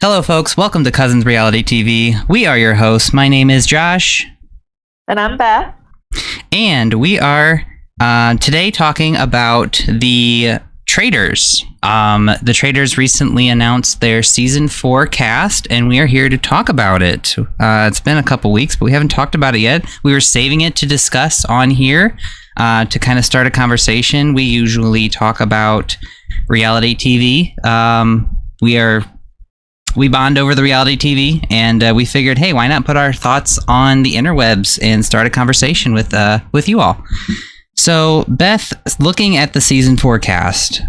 Hello, folks. Welcome to Cousins Reality TV. We are your hosts. My name is Josh. And I'm Beth. And we are today talking about the Traitors. The Traitors recently announced their Season 4 cast, and we are here to talk about it. It's been a couple weeks, but we haven't talked about it yet. We were saving it to discuss on here to kind of start a conversation. We usually talk about reality TV. We bond over the reality TV, and we figured, hey, why not put our thoughts on the interwebs and start a conversation with you all. So, Beth, looking at the season 4 cast,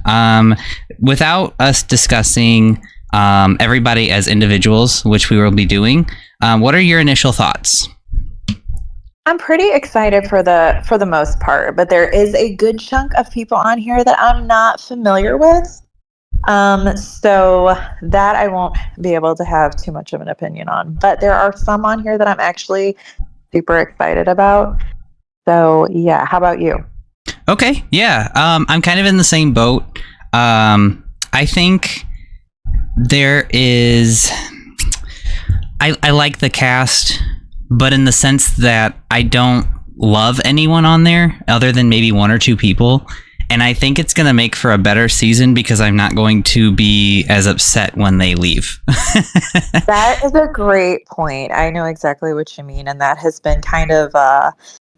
without us discussing everybody as individuals, which we will be doing, what are your initial thoughts? I'm pretty excited for the most part, but there is a good chunk of people on here that I'm not familiar with. So that I won't be able to have too much of an opinion on. But there are some on here that I'm actually super excited about. So yeah, how about you? Okay, yeah, I'm kind of in the same boat. I think there is... I like the cast, but in the sense that I don't love anyone on there other than maybe one or two people. And I think it's going to make for a better season because I'm not going to be as upset when they leave. That is a great point. I know exactly what you mean. And that has been kind of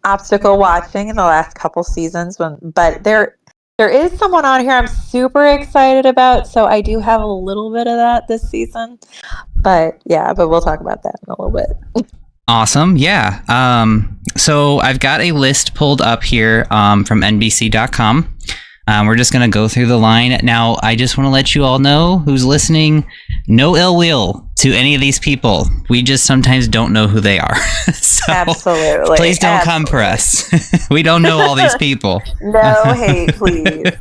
obstacle watching in the last couple seasons. But there is someone on here I'm super excited about. So I do have a little bit of that this season. But we'll talk about that in a little bit. Awesome. Yeah. So I've got a list pulled up here from NBC.com. We're just going to go through the line. Now, I just want to let you all know who's listening, no ill will to any of these people. We just sometimes don't know who they are. So absolutely. Please don't come for us. We don't know all these people. No hate, please.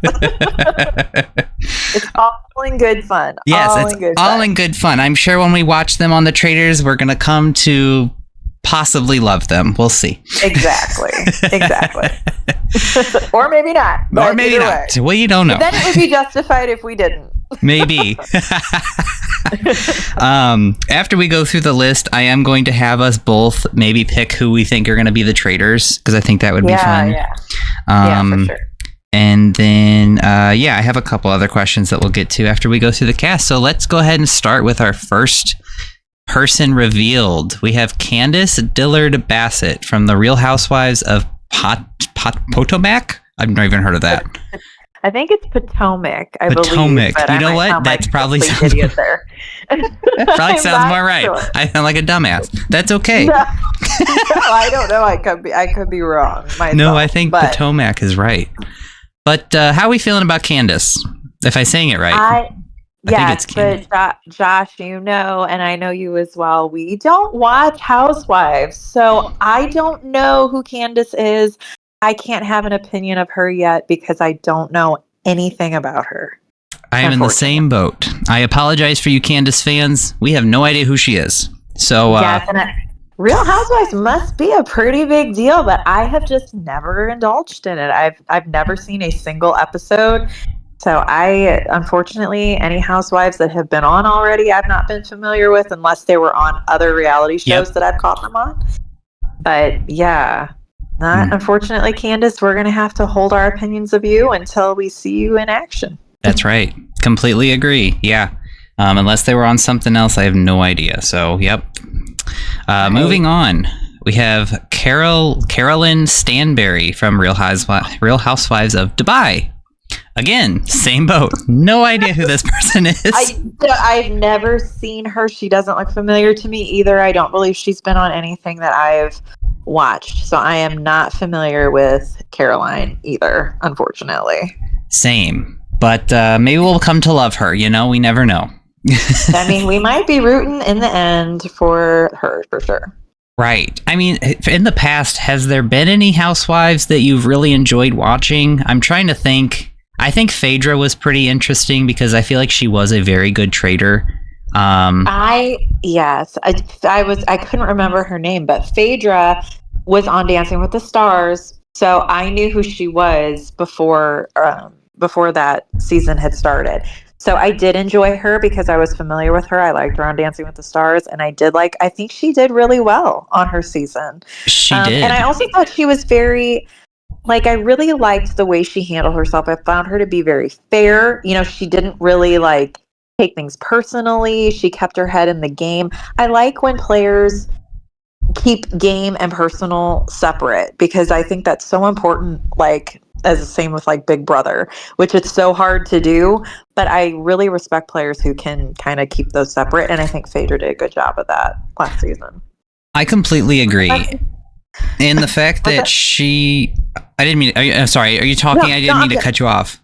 It's all in good fun. Yes, all in good fun. I'm sure when we watch them on the Traitors, we're going to come to possibly love them. We'll see. Exactly. Or maybe not. Or maybe not. Well, you don't know. But then it would be justified if we didn't. Maybe. After we go through the list, I am going to have us both maybe pick who we think are going to be the Traitors, because I think that would be fun. Yeah, for sure. And then, I have a couple other questions that we'll get to after we go through the cast. So let's go ahead and start with our first person revealed. We have Candace Dillard Bassett from The Real Housewives of Potomac. I've never even heard of that. I think it's Potomac. Potomac. Believe, you know what? That's probably sounds idiot there. probably sounds more right. Sure. I sound like a dumbass. That's okay. No, I don't know. I could be wrong. Myself, no, I think Potomac is right. But how are we feeling about Candace? If I'm saying it right. I think it's Candace. But Josh, you know, and I know you as well, we don't watch Housewives, so I don't know who Candace is. I can't have an opinion of her yet because I don't know anything about her. I am in the same boat. I apologize for you Candace fans. We have no idea who she is. So yes, and Real Housewives must be a pretty big deal, but I have just never indulged in it. I've never seen a single episode. So unfortunately, any housewives that have been on already, I've not been familiar with unless they were on other reality shows that I've caught them on. But yeah, unfortunately, Candace, we're going to have to hold our opinions of you until we see you in action. That's right. Completely agree. Yeah. Unless they were on something else, I have no idea. So, yep. Moving on, we have Carolyn Stanberry from Real Housewives of Dubai. Again, same boat. No idea who this person is. I've never seen her. She doesn't look familiar to me either. I don't believe she's been on anything that I've watched. So I am not familiar with Caroline either, unfortunately. Same. But maybe we'll come to love her. You know, we never know. I mean, we might be rooting in the end for her, for sure. Right. I mean, in the past, has there been any housewives that you've really enjoyed watching? I'm trying to think. I think Phaedra was pretty interesting because I feel like she was a very good traitor. I couldn't remember her name, but Phaedra was on Dancing with the Stars, so I knew who she was before that season had started. So I did enjoy her because I was familiar with her. I liked her on Dancing with the Stars, and I think she did really well on her season. She And did. I also thought she was very, like, I really liked the way she handled herself. I found her to be very fair. She didn't really like take things personally. She kept her head in the game. I like when players keep game and personal separate because I think that's so important, like as the same with like Big Brother, which it's so hard to do, but I really respect players who can kind of keep those separate, and I think Phaedra did a good job of that last season. I completely agree. And the fact that I didn't mean, I'm sorry, are you talking? No, I didn't mean to cut you off.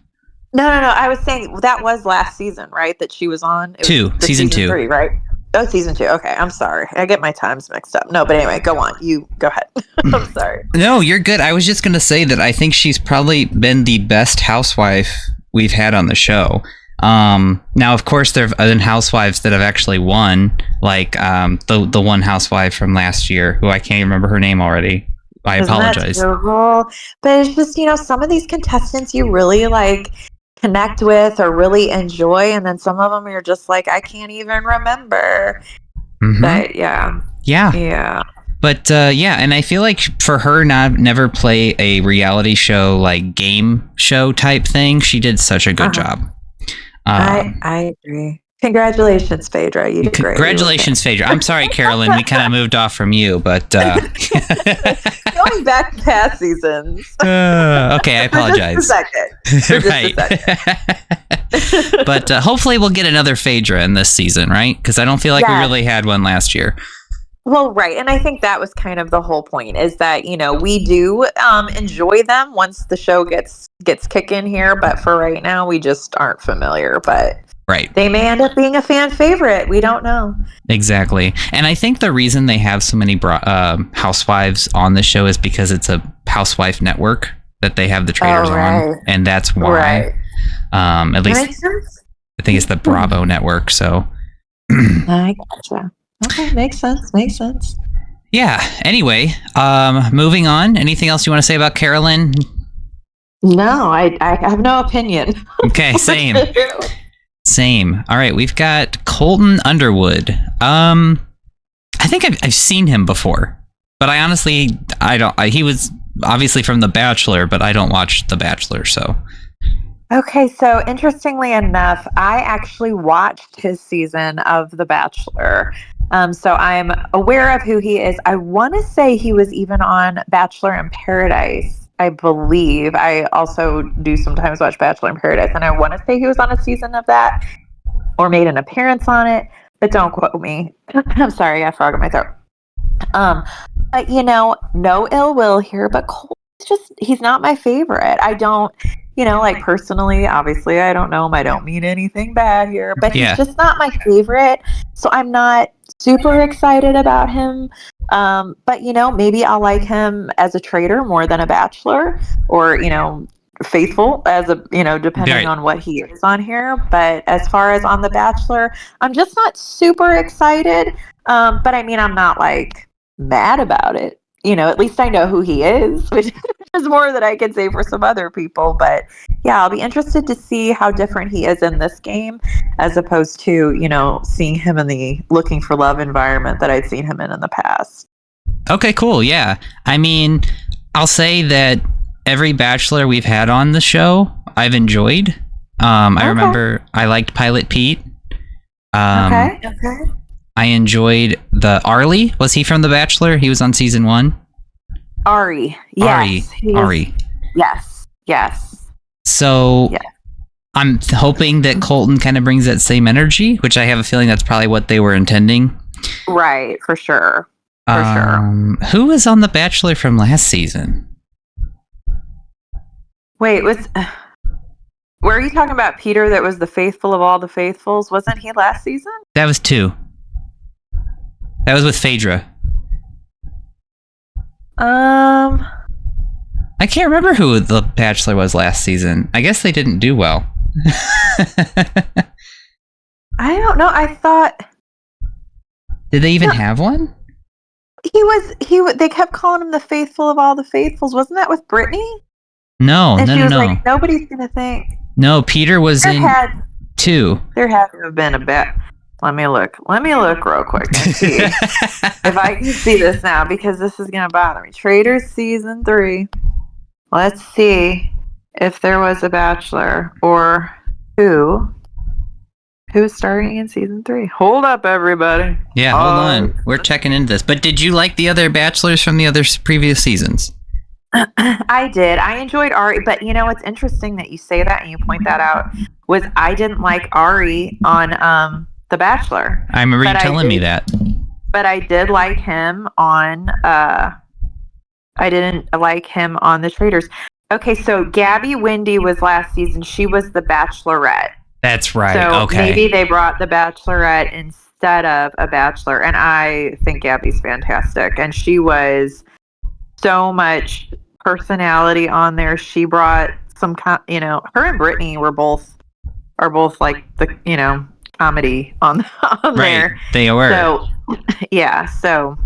No. I was saying that was last season, right? That she was on? It was season 2. 3, right? Oh, season 2. Okay, I'm sorry. I get my times mixed up. No, but anyway, go on. You go ahead. I'm sorry. No, you're good. I was just going to say that I think she's probably been the best housewife we've had on the show. Now, of course, there have been housewives that have actually won, like the one housewife from last year, who I can't even remember her name already. I apologize. But it's just, some of these contestants you really like connect with or really enjoy, and then some of them you're just like, I can't even remember. Mm-hmm. But yeah. But and I feel like for her never play a reality show, like game show type thing, she did such a good job. I agree. Congratulations, Phaedra. You did great. Congratulations, Phaedra. I'm sorry, Carolyn. We kind of moved off from you, but going back to past seasons. Okay, I apologize. For just a second. But hopefully we'll get another Phaedra in this season, right? Because I don't feel like we really had one last year. Well, right. And I think that was kind of the whole point, is that, we do enjoy them once the show gets kicking here. But for right now, we just aren't familiar. But right, they may end up being a fan favorite. We don't know. Exactly. And I think the reason they have so many housewives on the show is because it's a housewife network that they have the Traitors on. And that's why. At least I think it's the Bravo network. So I gotcha. Okay, makes sense. Yeah. Anyway, moving on. Anything else you want to say about Carolyn? No, I have no opinion. Okay, same. Same. All right, we've got Colton Underwood. I think I've seen him before, but I honestly don't. He was obviously from The Bachelor, but I don't watch The Bachelor, so. Okay, so interestingly enough, I actually watched his season of The Bachelor. So I'm aware of who he is. I want to say he was even on Bachelor in Paradise, I believe. I also do sometimes watch Bachelor in Paradise, and I want to say he was on a season of that or made an appearance on it, but don't quote me. I'm sorry, I got a frog in my throat. But no ill will here, but Cole he's not my favorite. I don't, like personally, obviously I don't know him. I don't mean anything bad here, but he's just not my favorite. So I'm not super excited about him. But maybe I'll like him as a traitor more than a bachelor, or, faithful as a, depending on what he is on here. But as far as on The Bachelor, I'm just not super excited. But I mean, I'm not like mad about it. At least I know who he is, which is more than I can say for some other people. But yeah, I'll be interested to see how different he is in this game as opposed to, seeing him in the looking for love environment that I'd seen him in the past. Okay, cool. Yeah. I mean, I'll say that every Bachelor we've had on the show, I've enjoyed. I remember I liked Pilot Pete. Okay. I enjoyed the Arlie. Was he from The Bachelor? He was on season 1. Ari. Yes. Ari. Yes. So I'm hoping that Colton kind of brings that same energy, which I have a feeling that's probably what they were intending. Right. For sure. Who was on The Bachelor from last season? Wait, were you talking about Peter that was the faithful of all the faithfuls? Wasn't he last season? That was 2. That was with Phaedra. I can't remember who The Bachelor was last season. I guess they didn't do well. I don't know. I thought... Did they even have one? They kept calling him the faithful of all the faithfuls. Wasn't that with Brittany? No. She was like, nobody's going to think. No, Peter was in... 2. There has to have been a bet. Let me look real quick and see if I can see this now, because this is going to bother me. Traitors season 3. Let's see if there was a Bachelor or who's starting in season 3. Hold up, everybody. Yeah, hold on. We're checking into this. But did you like the other Bachelors from the other previous seasons? I did. I enjoyed Ari, but you know what's interesting that you say that and you point that out was I didn't like Ari on The Bachelor. I remember you telling me that. But I did like him on I didn't like him on The Traitors. Okay, so Gabby Wendy was last season. She was the Bachelorette. That's right. So okay. Maybe they brought the Bachelorette instead of a Bachelor, and I think Gabby's fantastic, and she was so much personality on there. She brought some, her and Brittany are both like the comedy on right. there. They were. So yeah. So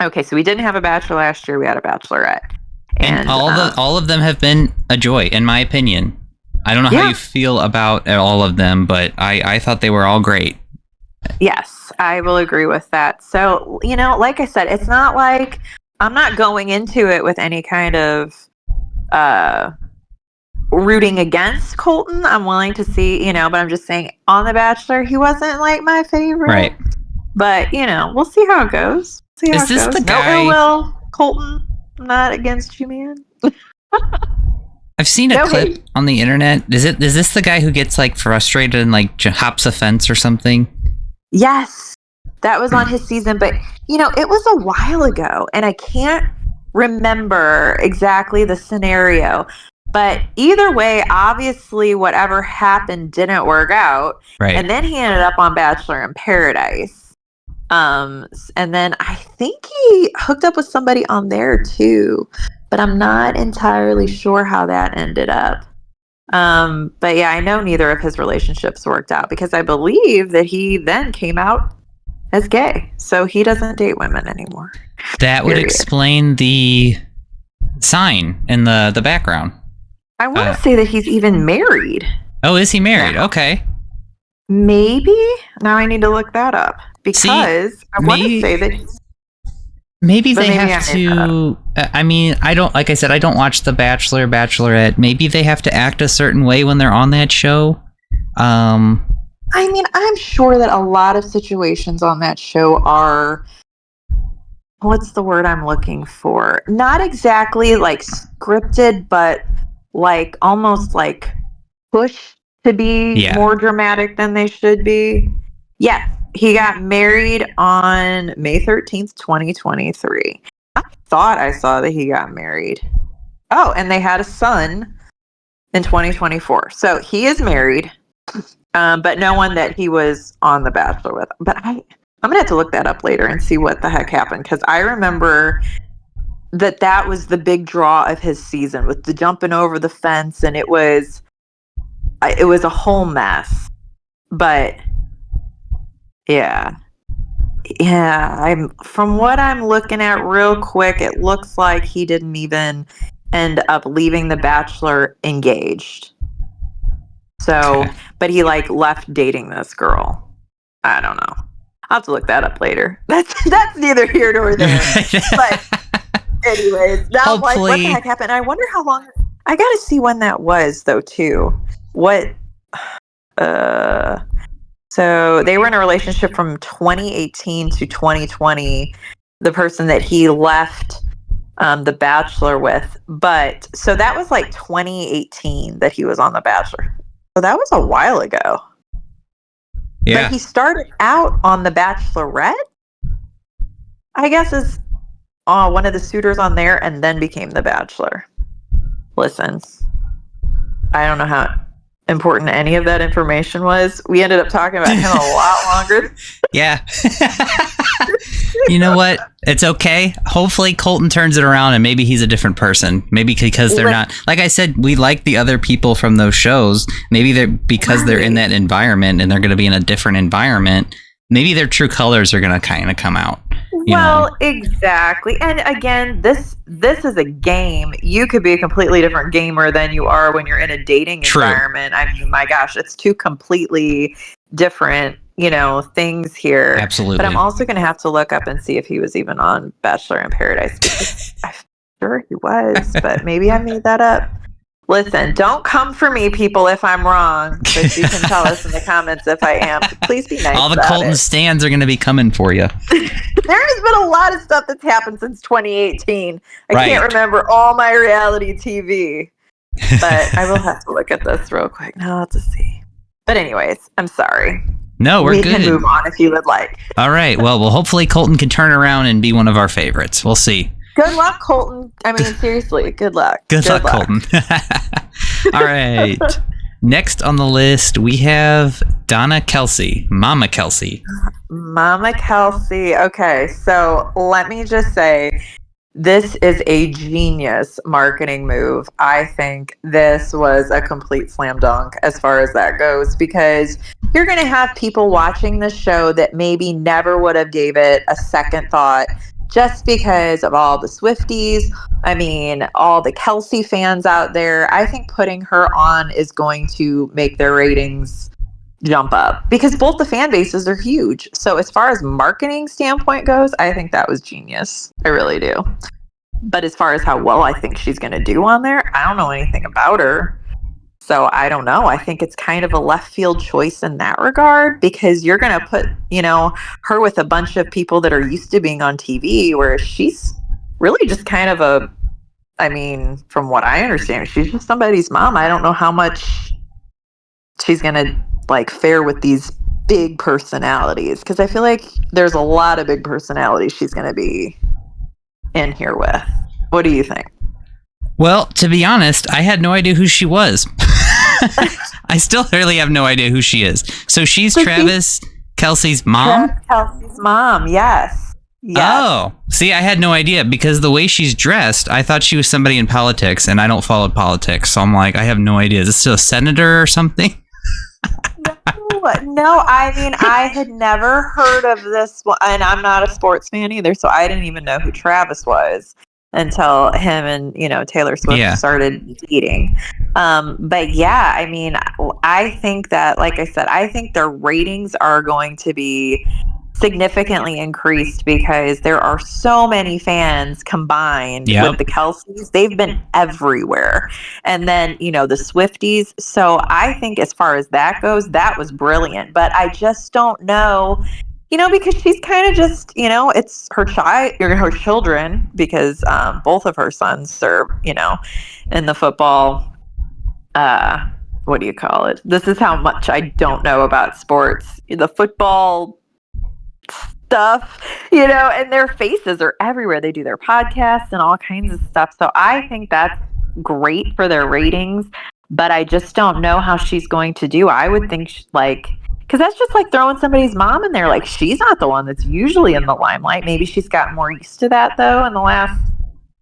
okay. So we didn't have a Bachelor last year. We had a Bachelorette, and all of them have been a joy, in my opinion. I don't know how you feel about all of them, but I thought they were all great. Yes, I will agree with that. So like I said, it's not like I'm not going into it with any kind of rooting against Colton. I'm willing to see, but I'm just saying on The Bachelor, he wasn't like my favorite. Right. But, we'll see how it goes. Is this the guy? No ill will, Colton. I'm not against you, man. I've seen a clip on the internet. Is this the guy who gets like frustrated and like hops a fence or something? Yes. That was on his season, but it was a while ago and I can't remember exactly the scenario. But either way, obviously whatever happened didn't work out. Right. And then he ended up on Bachelor in Paradise. And then I think he hooked up with somebody on there too, but I'm not entirely sure how that ended up. But yeah, I know neither of his relationships worked out because I believe that he then came out as gay, so he doesn't date women anymore. That would explain the sign in the background. I want to say that he's even married. Oh, is he married? Yeah. Okay. Maybe. Now I need to look that up because I want to say that. Maybe they have to. I mean, I don't. Like I said, I don't watch The Bachelor, Bachelorette. Maybe they have to act a certain way when they're on that show. I mean, I'm sure that a lot of situations on that show are, what's the word I'm looking for? Not exactly like scripted, but like almost like pushed to be more dramatic than they should be. Yes, he got married on May 13th, 2023. I thought I saw that he got married. Oh, and they had a son in 2024. So he is married. But no one that he was on The Bachelor with. But I'm going to have to look that up later and see what the heck happened. Because I remember that was the big draw of his season with the jumping over the fence. And it was a whole mess. But yeah. From what I'm looking at real quick, it looks like he didn't even end up leaving The Bachelor engaged. So, but he like left dating this girl. I don't know. I'll have to look that up later. That's neither here nor there. But anyways, now I'm like, what the heck happened? I wonder how long. I got to see when that was though too. What? So they were in a relationship from 2018 to 2020. The person that he left The Bachelor with, but so that was like 2018 that he was on The Bachelor. So that was a while ago. Yeah. But he started out on The Bachelorette, I guess, as one of the suitors on there, and then became The Bachelor. Listen, I don't know how important any of that information was. We ended up talking about him a lot longer. Yeah. You know what? It's okay. Hopefully Colton turns it around and maybe he's a different person. Maybe because they're not, like I said, we like the other people from those shows. Maybe they're in that environment and they're going to be in a different environment. Maybe their true colors are going to kind of come out. Well, exactly. And again, this is a game. You could be a completely different gamer than you are when you're in a dating environment. I mean, my gosh, it's two completely different, things here. Absolutely. But I'm also going to have to look up and see if he was even on Bachelor in Paradise, because I'm sure he was, but maybe I made that up. Listen, don't come for me, people, if I'm wrong, but you can tell us in the comments if I am. Please be nice. All the Colton stands are going to be coming for you. There has been a lot of stuff that's happened since 2018. I can't remember all my reality TV, but I will have to look at this real quick. Now let's see. But anyways, I'm sorry. No, we're good. We can move on if you would like. All right. Well, hopefully Colton can turn around and be one of our favorites. We'll see. Good luck, Colton. I mean, seriously, good luck. Good luck, Colton. All right. Next on the list, we have Donna Kelsey, Mama Kelsey. Mama Kelsey. Okay, so let me just say, this is a genius marketing move. I think this was a complete slam dunk as far as that goes, because you're going to have people watching the show that maybe never would have gave it a second thought, just because of all the Swifties. I mean, all the Kelsey fans out there. I think putting her on is going to make their ratings jump up, because both the fan bases are huge. So as far as marketing standpoint goes, I think that was genius. I really do. But as far as how well I think she's going to do on there, I don't know anything about her. So I don't know. I think it's kind of a left field choice in that regard, because you're going to put, her with a bunch of people that are used to being on TV, whereas she's really just kind of from what I understand, she's just somebody's mom. I don't know how much she's going to fare with these big personalities, because I feel like there's a lot of big personalities she's going to be in here with. What do you think? Well, to be honest, I had no idea who she was. I still really have no idea who she is. So she's Travis Kelsey's mom? Travis Kelsey's mom, yes. Oh, see, I had no idea, because the way she's dressed, I thought she was somebody in politics, and I don't follow politics. So I'm like, I have no idea. Is this still a senator or something? No, I mean, I had never heard of this one, and I'm not a sports fan either, so I didn't even know who Travis was until him and Taylor Swift started dating. But yeah, I mean, I think that, like I said, I think their ratings are going to be significantly increased, because there are so many fans combined with the Kelseys. They've been everywhere. And then, the Swifties. So I think as far as that goes, that was brilliant. But I just don't know, because she's kind of just, it's her her children, because both of her sons are, in the football, what do you call it? This is how much I don't know about sports. The football stuff, and their faces are everywhere. They do their podcasts and all kinds of stuff. So I think that's great for their ratings, but I just don't know how she's going to do. I would think because that's just like throwing somebody's mom in there. Like, she's not the one that's usually in the limelight. Maybe she's gotten more used to that, though, in the last,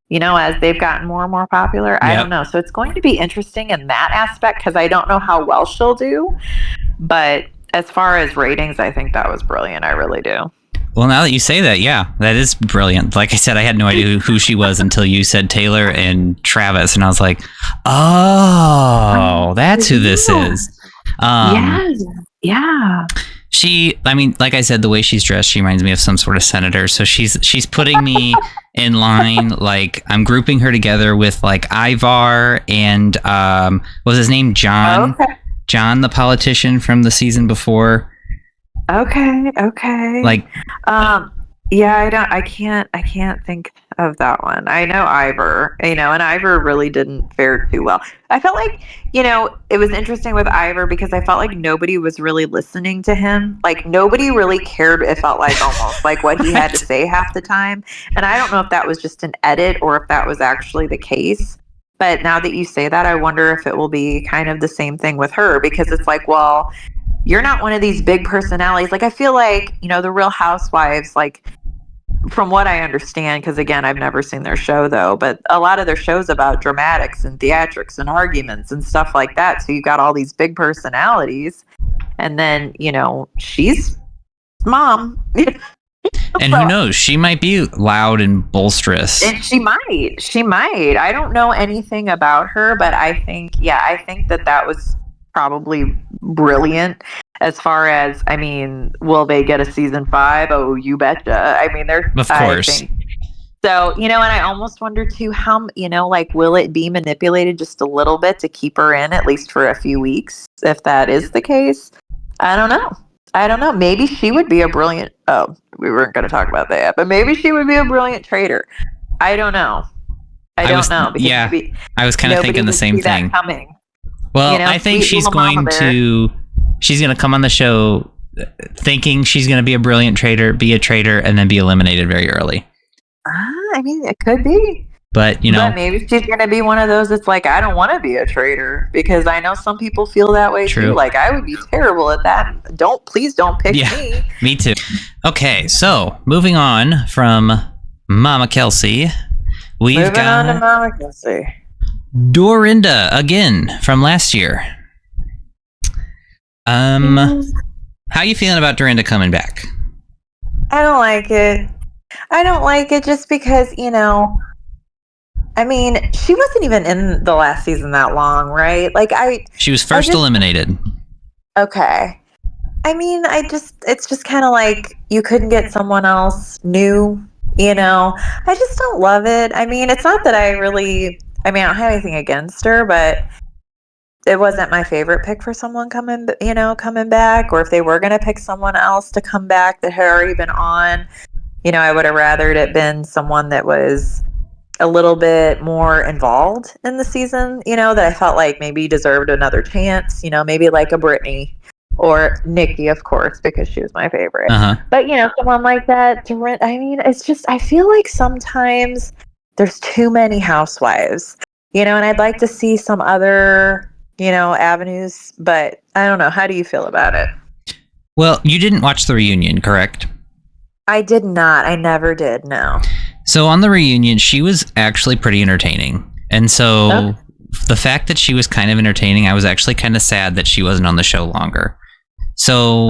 as they've gotten more and more popular. I don't know. So it's going to be interesting in that aspect, because I don't know how well she'll do. But as far as ratings, I think that was brilliant. I really do. Well, now that you say that, yeah, that is brilliant. Like I said, I had no idea who she was until you said Taylor and Travis, and I was like, oh, that's who this is. Yeah. She, I mean, like I said, the way she's dressed, she reminds me of some sort of senator. So she's putting me in line. Like, I'm grouping her together with Ivar and what was his name? John. Okay. John, the politician from the season before. Okay. Yeah, I can't think of that one. I know Ivor, and Ivor really didn't fare too well. I felt like, it was interesting with Ivor, because I felt like nobody was really listening to him. Like, nobody really cared, it felt like, almost like what he had to say half the time. And I don't know if that was just an edit or if that was actually the case. But now that you say that, I wonder if it will be kind of the same thing with her, because it's like, well, you're not one of these big personalities. Like, I feel like, the Real Housewives, from what I understand, because again, I've never seen their show though, but a lot of their shows about dramatics and theatrics and arguments and stuff like that. So you got all these big personalities, and then, she's mom. And who knows? She might be loud and boisterous. And she might. I don't know anything about her, but I think that was probably brilliant. As far as, I mean, will they get a season 5? Oh, you betcha. I mean, Of course. I think, so, and I almost wonder too how, like, will it be manipulated just a little bit to keep her in at least for a few weeks? If that is the case, I don't know. Maybe she would be a brilliant. Oh, we weren't going to talk about that, but maybe she would be a brilliant traitor. I don't know. I don't know. Because yeah, I was kind of thinking the same thing. Coming. Well, I think she's going to come on the show thinking she's going to be a brilliant traitor, be a traitor, and then be eliminated very early. I mean, it could be. But, But maybe she's going to be one of those that's like, I don't want to be a traitor, because I know some people feel that way too. Like, I would be terrible at that. Please don't pick me. Me too. Okay, so moving on from Mama Kelsey, we've got on to Mama Kelsey. Dorinda again from last year. How you feeling about Dorinda coming back? I don't like it just because, I mean, she wasn't even in the last season that long, right? Like, she was first eliminated. Okay. I mean, it's just kind of like you couldn't get someone else new, I just don't love it. I mean, it's not that I don't have anything against her, but it wasn't my favorite pick for someone coming back, or if they were going to pick someone else to come back that had already been on, I would have rathered it been someone that was a little bit more involved in the season, that I felt like maybe deserved another chance, maybe like a Brittany or Nikki, of course, because she was my favorite. But, someone like that, I mean, it's just, I feel like sometimes there's too many housewives, and I'd like to see some other, avenues, but I don't know. How do you feel about it? Well, you didn't watch the reunion, correct? I did not. I never did, no. So on the reunion, she was actually pretty entertaining. And so the fact that she was kind of entertaining, I was actually kind of sad that she wasn't on the show longer. So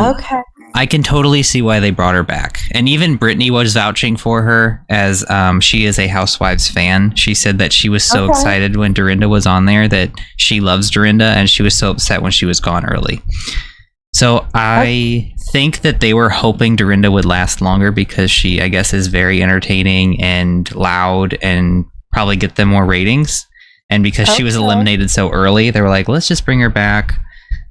I can totally see why they brought her back. And even Brittany was vouching for her, as she is a Housewives fan. She said that she was so excited when Dorinda was on there, that she loves Dorinda, and she was so upset when she was gone early. So I think that they were hoping Dorinda would last longer because she, I guess, is very entertaining and loud and probably get them more ratings. And because she was eliminated so early, they were like, let's just bring her back.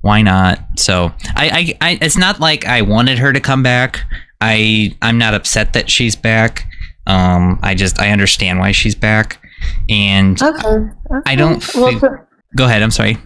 Why not? So I it's not like I wanted her to come back. I'm not upset that she's back. I understand why she's back. And I don't feel... Go ahead. I'm sorry.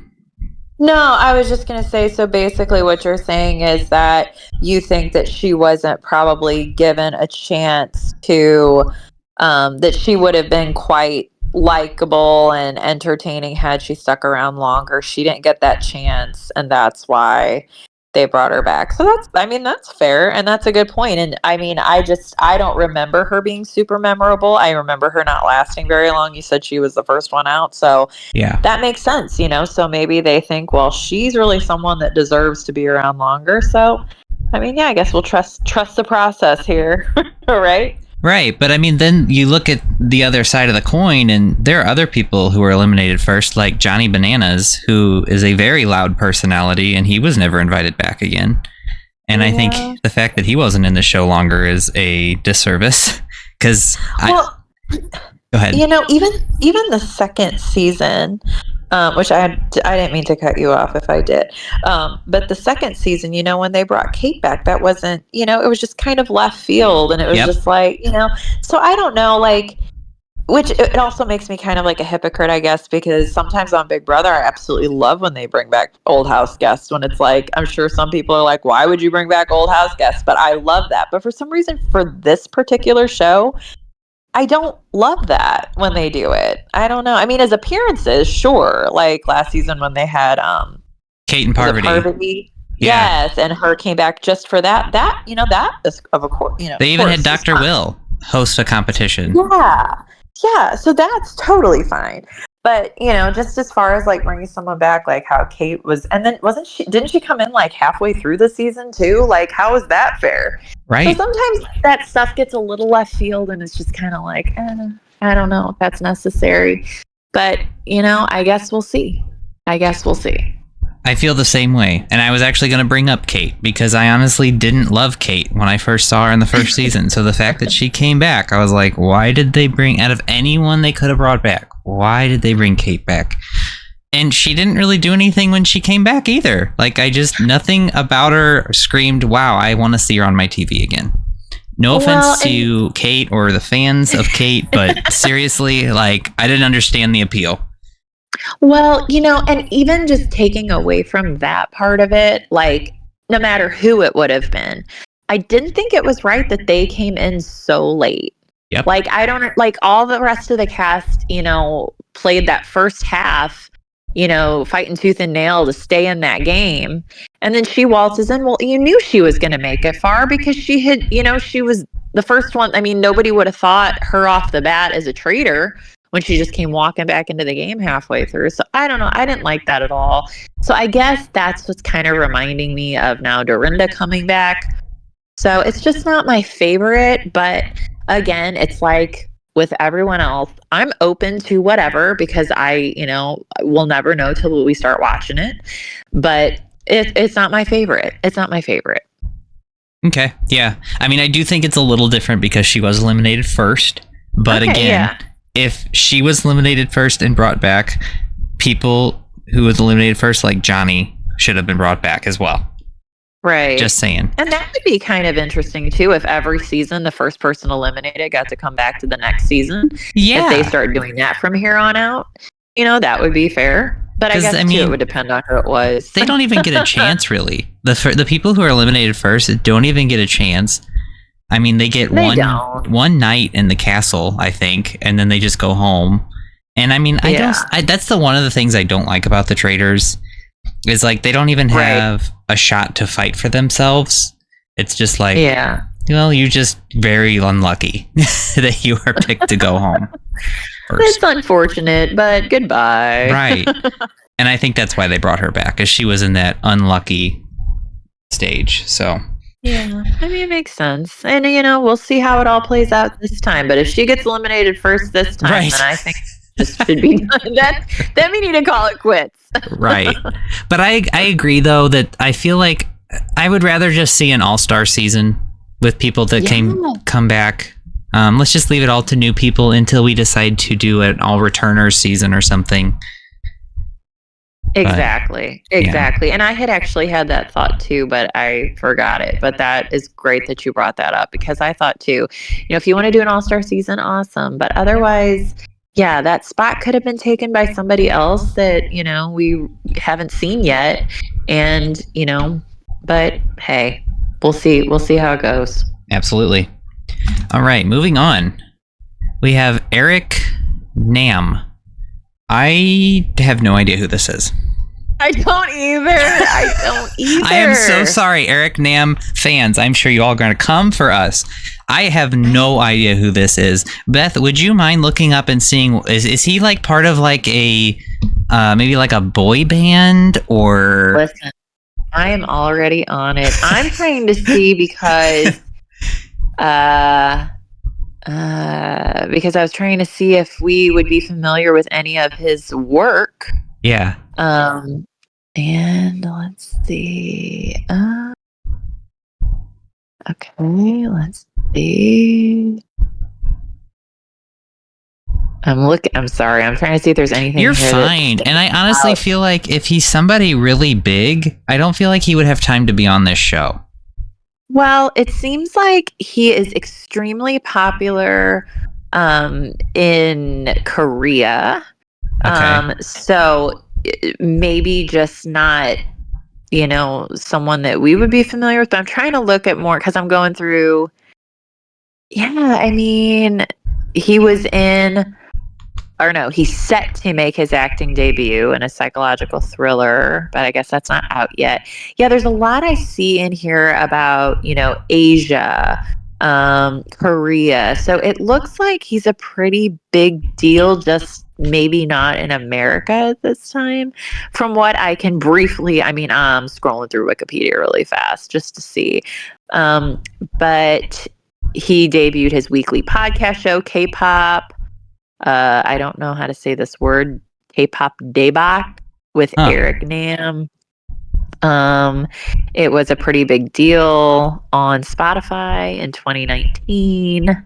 No, I was just going to say, so basically what you're saying is that you think that she wasn't probably given a chance to, that she would have been quite likable and entertaining had she stuck around longer. She didn't get that chance, and that's why they brought her back. So that's fair, and that's a good point. And I mean, I don't remember her being super memorable. I remember her not lasting very long. You said she was the first one out, so yeah, that makes sense, so maybe they think, well, she's really someone that deserves to be around longer. So I mean, yeah, I guess we'll trust the process here. Right. But I mean, then you look at the other side of the coin, and there are other people who were eliminated first, like Johnny Bananas, who is a very loud personality, and he was never invited back again. And I think the fact that he wasn't in the show longer is a disservice. Because go ahead. Even the second season, which I didn't mean to cut you off if I did. But the second season, when they brought Kate back, that wasn't, it was just kind of left field, and it was just like, so I don't know, like, which it also makes me kind of like a hypocrite, I guess, because sometimes on Big Brother, I absolutely love when they bring back old house guests, when it's like, I'm sure some people are like, why would you bring back old house guests? But I love that. But for some reason, for this particular show, I don't love that when they do it. I don't know. I mean, as appearances, sure. Like last season when they had Kate and Parvati. Yeah. Yes, and her came back just for that. That is of course. They even had Dr. Will host a competition. Yeah. So that's totally fine. But, just as far as like bringing someone back, like how Kate was, and then didn't she come in like halfway through the season too? Like, how is that fair? So Right. sometimes that stuff gets a little left field and it's just kind of like, I don't know if that's necessary. But, I guess we'll see. I feel the same way. And I was actually going to bring up Kate because I honestly didn't love Kate when I first saw her in the first season. So the fact that she came back, I was like, why did they bring, out of anyone they could have brought back, why did they bring Kate back? And she didn't really do anything when she came back either. Like, nothing about her screamed, wow, I want to see her on my TV again. No offense to Kate or the fans of Kate, but seriously, like, I didn't understand the appeal. Well, and even just taking away from that part of it, like, no matter who it would have been, I didn't think it was right that they came in so late. Yep. Like, I don't, like, all the rest of the cast, played that first half, fighting tooth and nail to stay in that game. And then she waltzes in. Well, you knew she was going to make it far because she had, she was the first one. I mean, nobody would have thought her off the bat as a traitor when she just came walking back into the game halfway through. So I don't know. I didn't like that at all. So I guess that's what's kind of reminding me of now Dorinda coming back. So it's just not my favorite. But again, it's like with everyone else, I'm open to whatever because I will never know till we start watching it. But it's not my favorite. It's not my favorite. Okay. Yeah. I mean, I do think it's a little different because she was eliminated first. But Okay, again, yeah. if she was eliminated first and brought back, people who was eliminated first, like Johnny, should have been brought back as well. Right. Just saying. And that would be kind of interesting too if every season the first person eliminated got to come back to the next season. Yeah. If they start doing that from here on out, that would be fair. But I guess too, it would depend on who it was. They don't even get a chance, really. The people who are eliminated first don't even get a chance. I mean, they get one night in the castle, I think, and then they just go home. And I mean, that's one of the things I don't like about the Traitors is like they don't even have a shot to fight for themselves. It's just like, well, you're just very unlucky that you are picked to go home first. It's unfortunate, but goodbye. Right. And I think that's why they brought her back, because she was in that unlucky stage. So yeah, I mean, it makes sense. And, we'll see how it all plays out this time. But if she gets eliminated first this time, then I think this should be done. Then we need to call it quits. Right. But I agree, though, that I feel like I would rather just see an all-star season with people that come back. Let's just leave it all to new people until we decide to do an all-returners season or something. Exactly. And I had actually had that thought too, but I forgot it. But that is great that you brought that up because I thought too, if you want to do an all-star season, awesome. But otherwise, yeah, that spot could have been taken by somebody else that, we haven't seen yet. And, but hey, we'll see. We'll see how it goes. Absolutely. All right, moving on. We have Eric Nam. I have no idea who this is. I don't either. I am so sorry, Eric Nam fans. I'm sure you all are going to come for us. I have no idea who this is. Beth, would you mind looking up and seeing, is he like part of like a, maybe like a boy band or? Listen, I am already on it. I'm trying to see because I was trying to see if we would be familiar with any of his work. Yeah. And let's see. Okay, let's see. I'm sorry. I'm trying to see if there's anything. You're fine. And I honestly feel like if he's somebody really big, I don't feel like he would have time to be on this show. Well, it seems like he is extremely popular in Korea. Okay. So maybe just not, someone that we would be familiar with. But I'm trying to look at more because I'm going through. Yeah, I mean, he's set to make his acting debut in a psychological thriller, but I guess that's not out yet. Yeah, there's a lot I see in here about, Asia, Korea. So it looks like he's a pretty big deal just maybe not in America at this time. From what I can briefly, I mean, I'm scrolling through Wikipedia really fast just to see. But he debuted his weekly podcast show, K-pop. I don't know how to say this word, K-pop Daebak with Eric Nam. It was a pretty big deal on Spotify in 2019.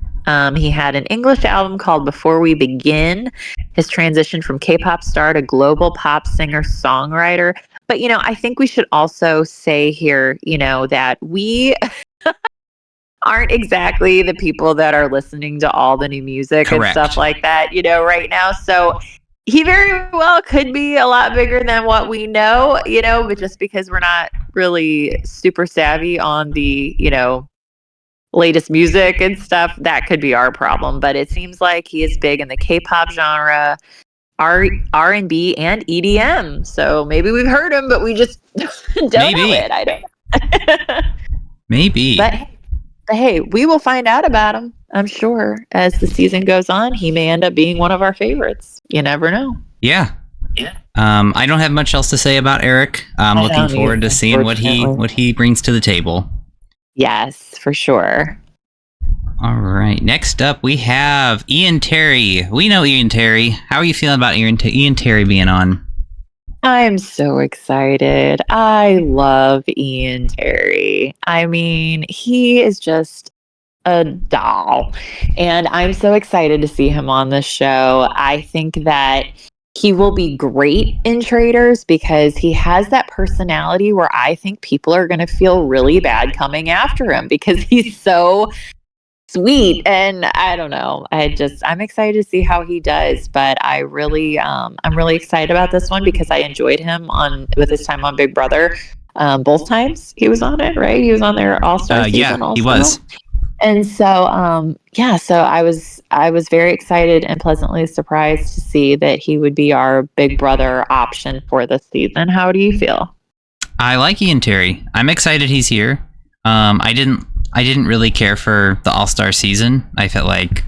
He had an English album called Before We Begin, his transition from K-pop star to global pop singer-songwriter. But, I think we should also say here, that we aren't exactly the people that are listening to all the new music and stuff like that, right now. So he very well could be a lot bigger than what we know, but just because we're not really super savvy on the, latest music and stuff, that could be our problem. But it seems like he is big in the K-pop genre, R&B, and EDM. So maybe we've heard him, but we just don't know it. I don't know. Maybe. But hey, we will find out about him, I'm sure. As the season goes on, he may end up being one of our favorites. You never know. Yeah. I don't have much else to say about Eric. I'm looking forward to seeing what he brings to the table. Yes, for sure. All right. Next up, we have Ian Terry. We know Ian Terry. How are you feeling about Ian Terry being on? I'm so excited. I love Ian Terry. I mean, he is just a doll. And I'm so excited to see him on this show. I think that he will be great in Traitors because he has that personality where I think people are going to feel really bad coming after him because he's so sweet. And I don't know. I'm excited to see how he does, but I'm really excited about this one because I enjoyed him with his time on Big Brother. Both times he was on it, right? He was on their All-Star season also. He was. And so, so I was very excited and pleasantly surprised to see that he would be our Big Brother option for this season. How do you feel? I like Ian Terry. I'm excited he's here. I didn't really care for the All-Star season. I felt like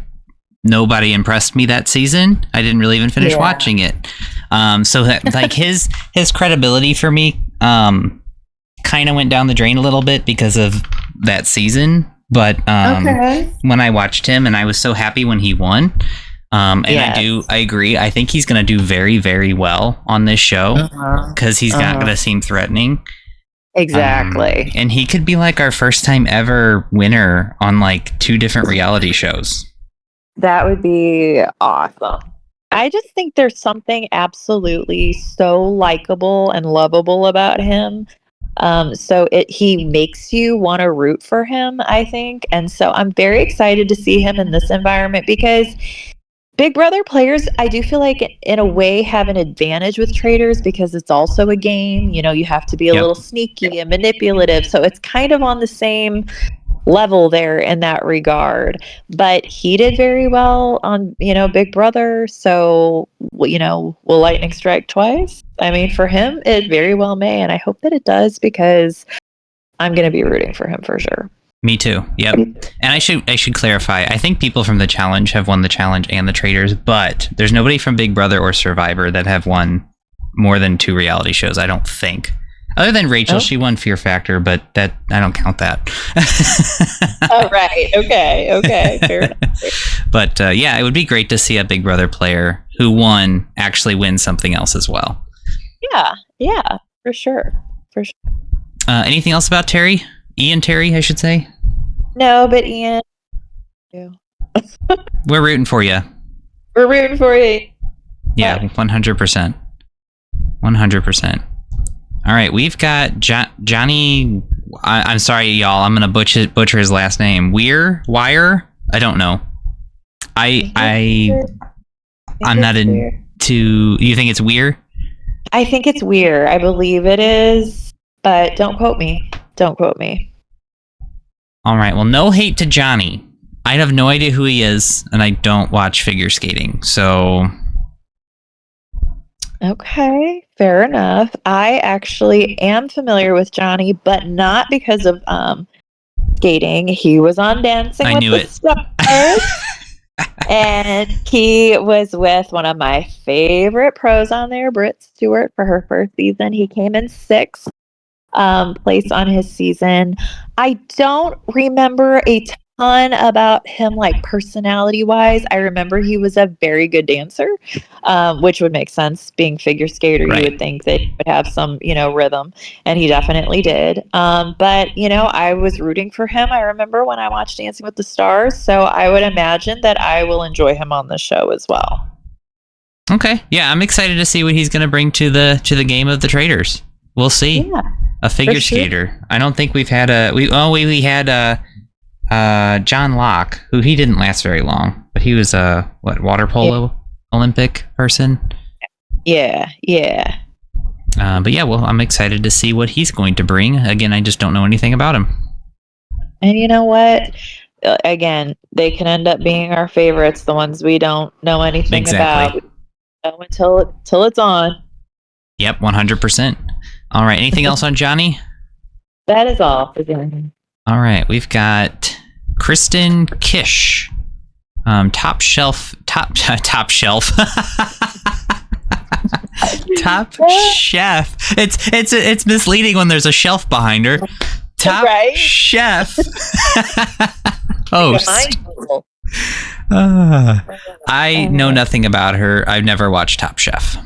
nobody impressed me that season. I didn't really even finish watching it. So that, like his credibility for me kind of went down the drain a little bit because of that season. But when I watched him, and I was so happy when he won. I agree. I think he's going to do very, very well on this show because he's not going to seem threatening. Exactly. And he could be like our first time ever winner on like 2 different reality shows. That would be awesome. I just think there's something absolutely so likable and lovable about him. He makes you want to root for him, I think. And so I'm very excited to see him in this environment because Big Brother players, I do feel like in a way have an advantage with Traitors because it's also a game. You have to be a little sneaky and manipulative. So it's kind of on the same level there in that regard. But he did very well on, Big Brother. So, will lightning strike twice? I mean, for him, it very well may. And I hope that it does because I'm going to be rooting for him for sure. Me too. Yep. And I should clarify. I think people from the challenge have won the challenge and the Traitors, but there's nobody from Big Brother or Survivor that have won more than 2 reality shows, I don't think. Other than Rachel, she won Fear Factor, but that I don't count that. Oh, right. Okay. Fair enough. But it would be great to see a Big Brother player who won actually win something else as well. Yeah, for sure. Anything else about Terry? Ian Terry, I should say. No, but Ian. We're rooting for you. We're rooting for you. Yeah, 100%. 100%. All right, we've got Johnny. I'm sorry, y'all. I'm gonna butcher his last name. Wire. I don't know. I'm not into. You think it's Weir? I think it's Weir. I believe it is, but don't quote me. All right. Well, no hate to Johnny. I have no idea who he is, and I don't watch figure skating. So. Okay, fair enough. I actually am familiar with Johnny, but not because of skating. He was on Dancing with the Stars. And he was with one of my favorite pros on there, Britt Stewart, for her first season. He came in sixth place on his season. I don't remember a ton about him, like personality wise. I remember he was a very good dancer, which would make sense. Being figure skater, you would think that he would have some, rhythm, and he definitely did. But I was rooting for him. I remember when I watched Dancing with the Stars, so I would imagine that I will enjoy him on the show as well. Okay, yeah, I'm excited to see what he's going to bring to the game of the Traitors. We'll see. Yeah, a figure skater. I don't think we've had we had John Locke, who he didn't last very long, but he was a water polo Olympic person. Yeah. But yeah, well, I'm excited to see what he's going to bring. Again, I just don't know anything about him. And you know what? Again, they can end up being our favorites, the ones we don't know anything about. Until it's on. Yep, 100%. All right, anything else on Johnny? That is all for Johnny. All right, we've got Kristen Kish, top shelf. Top chef. It's misleading when there's a shelf behind her. Top chef. Host. I know nothing about her. I've never watched Top Chef.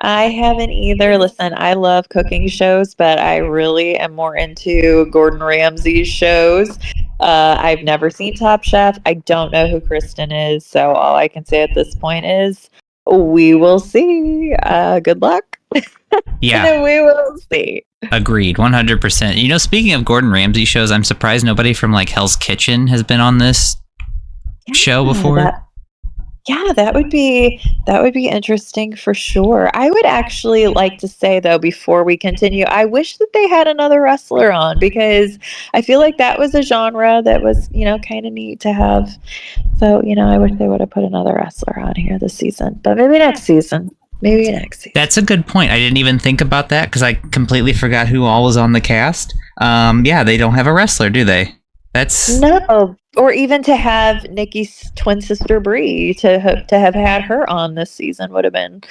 I haven't either. Listen, I love cooking shows, but I really am more into Gordon Ramsay's shows. I've never seen Top Chef. I don't know who Kristen is, so all I can say at this point is we will see. Good luck. Yeah. We will see. Agreed, 100%. Speaking of Gordon Ramsay shows, I'm surprised nobody from like Hell's Kitchen has been on this show before. That would be interesting for sure. I would actually like to say, though, before we continue, I wish that they had another wrestler on, because I feel like that was a genre that was, kind of neat to have. So, I wish they would have put another wrestler on here this season, but maybe next season. That's a good point. I didn't even think about that because I completely forgot who all was on the cast. Yeah, they don't have a wrestler, do they? No, or even to have Nikki's twin sister Brie to have had her on this season would have been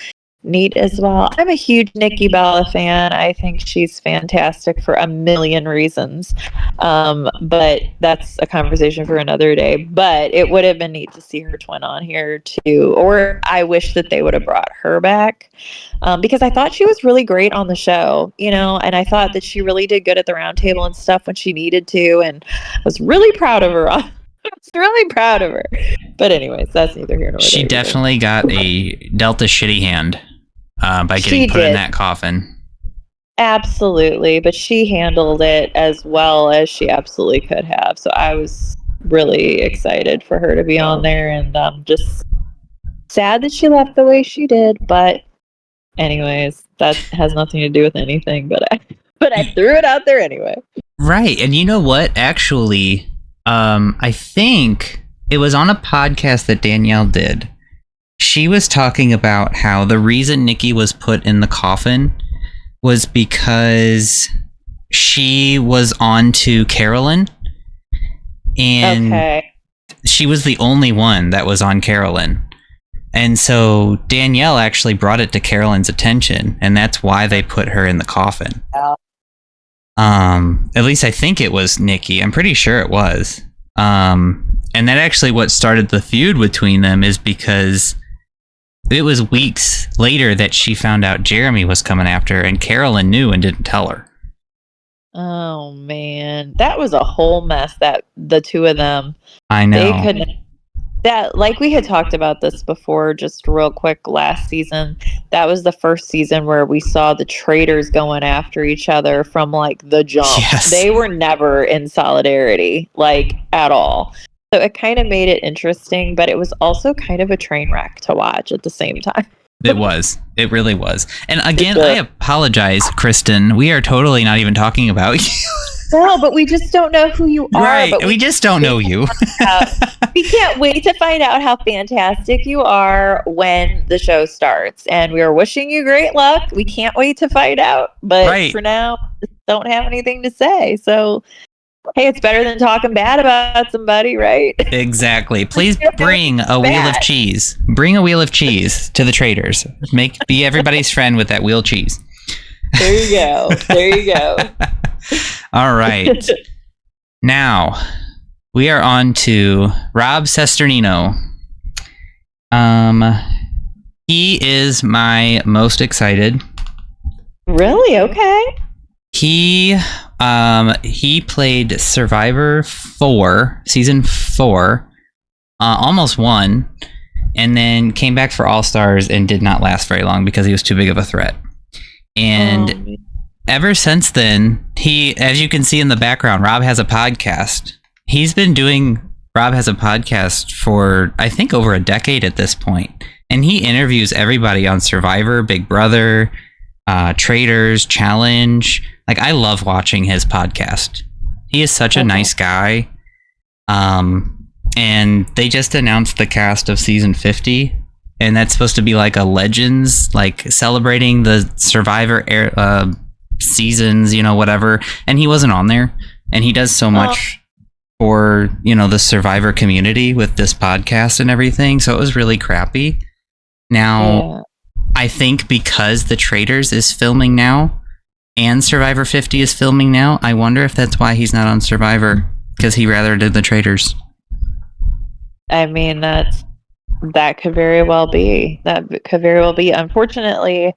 neat as well. I'm a huge Nikki Bella fan. I think she's fantastic for a million reasons. But that's a conversation for another day. But it would have been neat to see her twin on here too. Or I wish that they would have brought her back. Because I thought she was really great on the show, and I thought that she really did good at the round table and stuff when she needed to, and I was really proud of her. But anyways, that's neither here nor there. She definitely got dealt a shitty hand by getting put in that coffin. Absolutely, but she handled it as well as she absolutely could have. So I was really excited for her to be on there, and just sad that she left the way she did. But anyways, that has nothing to do with anything. But I threw it out there anyway. Right, and you know what? Actually, I think it was on a podcast that Danielle did. She was talking about how the reason Nikki was put in the coffin was because she was on to Carolyn, and she was the only one that was on Carolyn. And so Danielle actually brought it to Carolyn's attention, and that's why they put her in the coffin. At least I think it was Nikki. I'm pretty sure it was. And that actually what started the feud between them is because it was weeks later that she found out Jeremy was coming after her, and Carolyn knew and didn't tell her. Oh man, that was a whole mess, that the two of them. I know. They couldn't. That, like we had talked about this before, just real quick, last season, that was the first season where we saw the Traitors going after each other from like the jump. Yes. They were never in solidarity, like at all. So it kind of made it interesting, but it was also kind of a train wreck to watch at the same time. It was. It really was. And again, I apologize, Kristen. We are totally not even talking about you. No, but we just don't know who you are. Right. But we just don't know you. We can't wait to find out how fantastic you are when the show starts. And we are wishing you great luck. We can't wait to find out. But for now, just don't have anything to say. So Hey, it's better than talking bad about somebody, right? Exactly. Please bring a wheel of cheese. Bring a wheel of cheese to the Traitors. Be everybody's friend with that wheel cheese. There you go. There you go. All right. Now, we are on to Rob Cesternino. He is my most excited. Really? Okay. He played Survivor 4, season 4, almost won, and then came back for All Stars and did not last very long because he was too big of a threat. And ever since then, as you can see in the background, Rob has a podcast. He's been doing Rob has a podcast for, I think, over a decade at this point. And he interviews everybody on Survivor, Big Brother, Traitors, Challenge. Like, I love watching his podcast. He is such a nice guy. And they just announced the cast of season 50. And that's supposed to be like a Legends, like celebrating the Survivor seasons, whatever. And he wasn't on there. And he does so much for, the Survivor community with this podcast and everything. So it was really crappy. Now, I think because the Traitors is filming now and Survivor 50 is filming now, I wonder if that's why he's not on Survivor, because he rather did the Traitors. I mean, that could very well be. That could very well be. Unfortunately,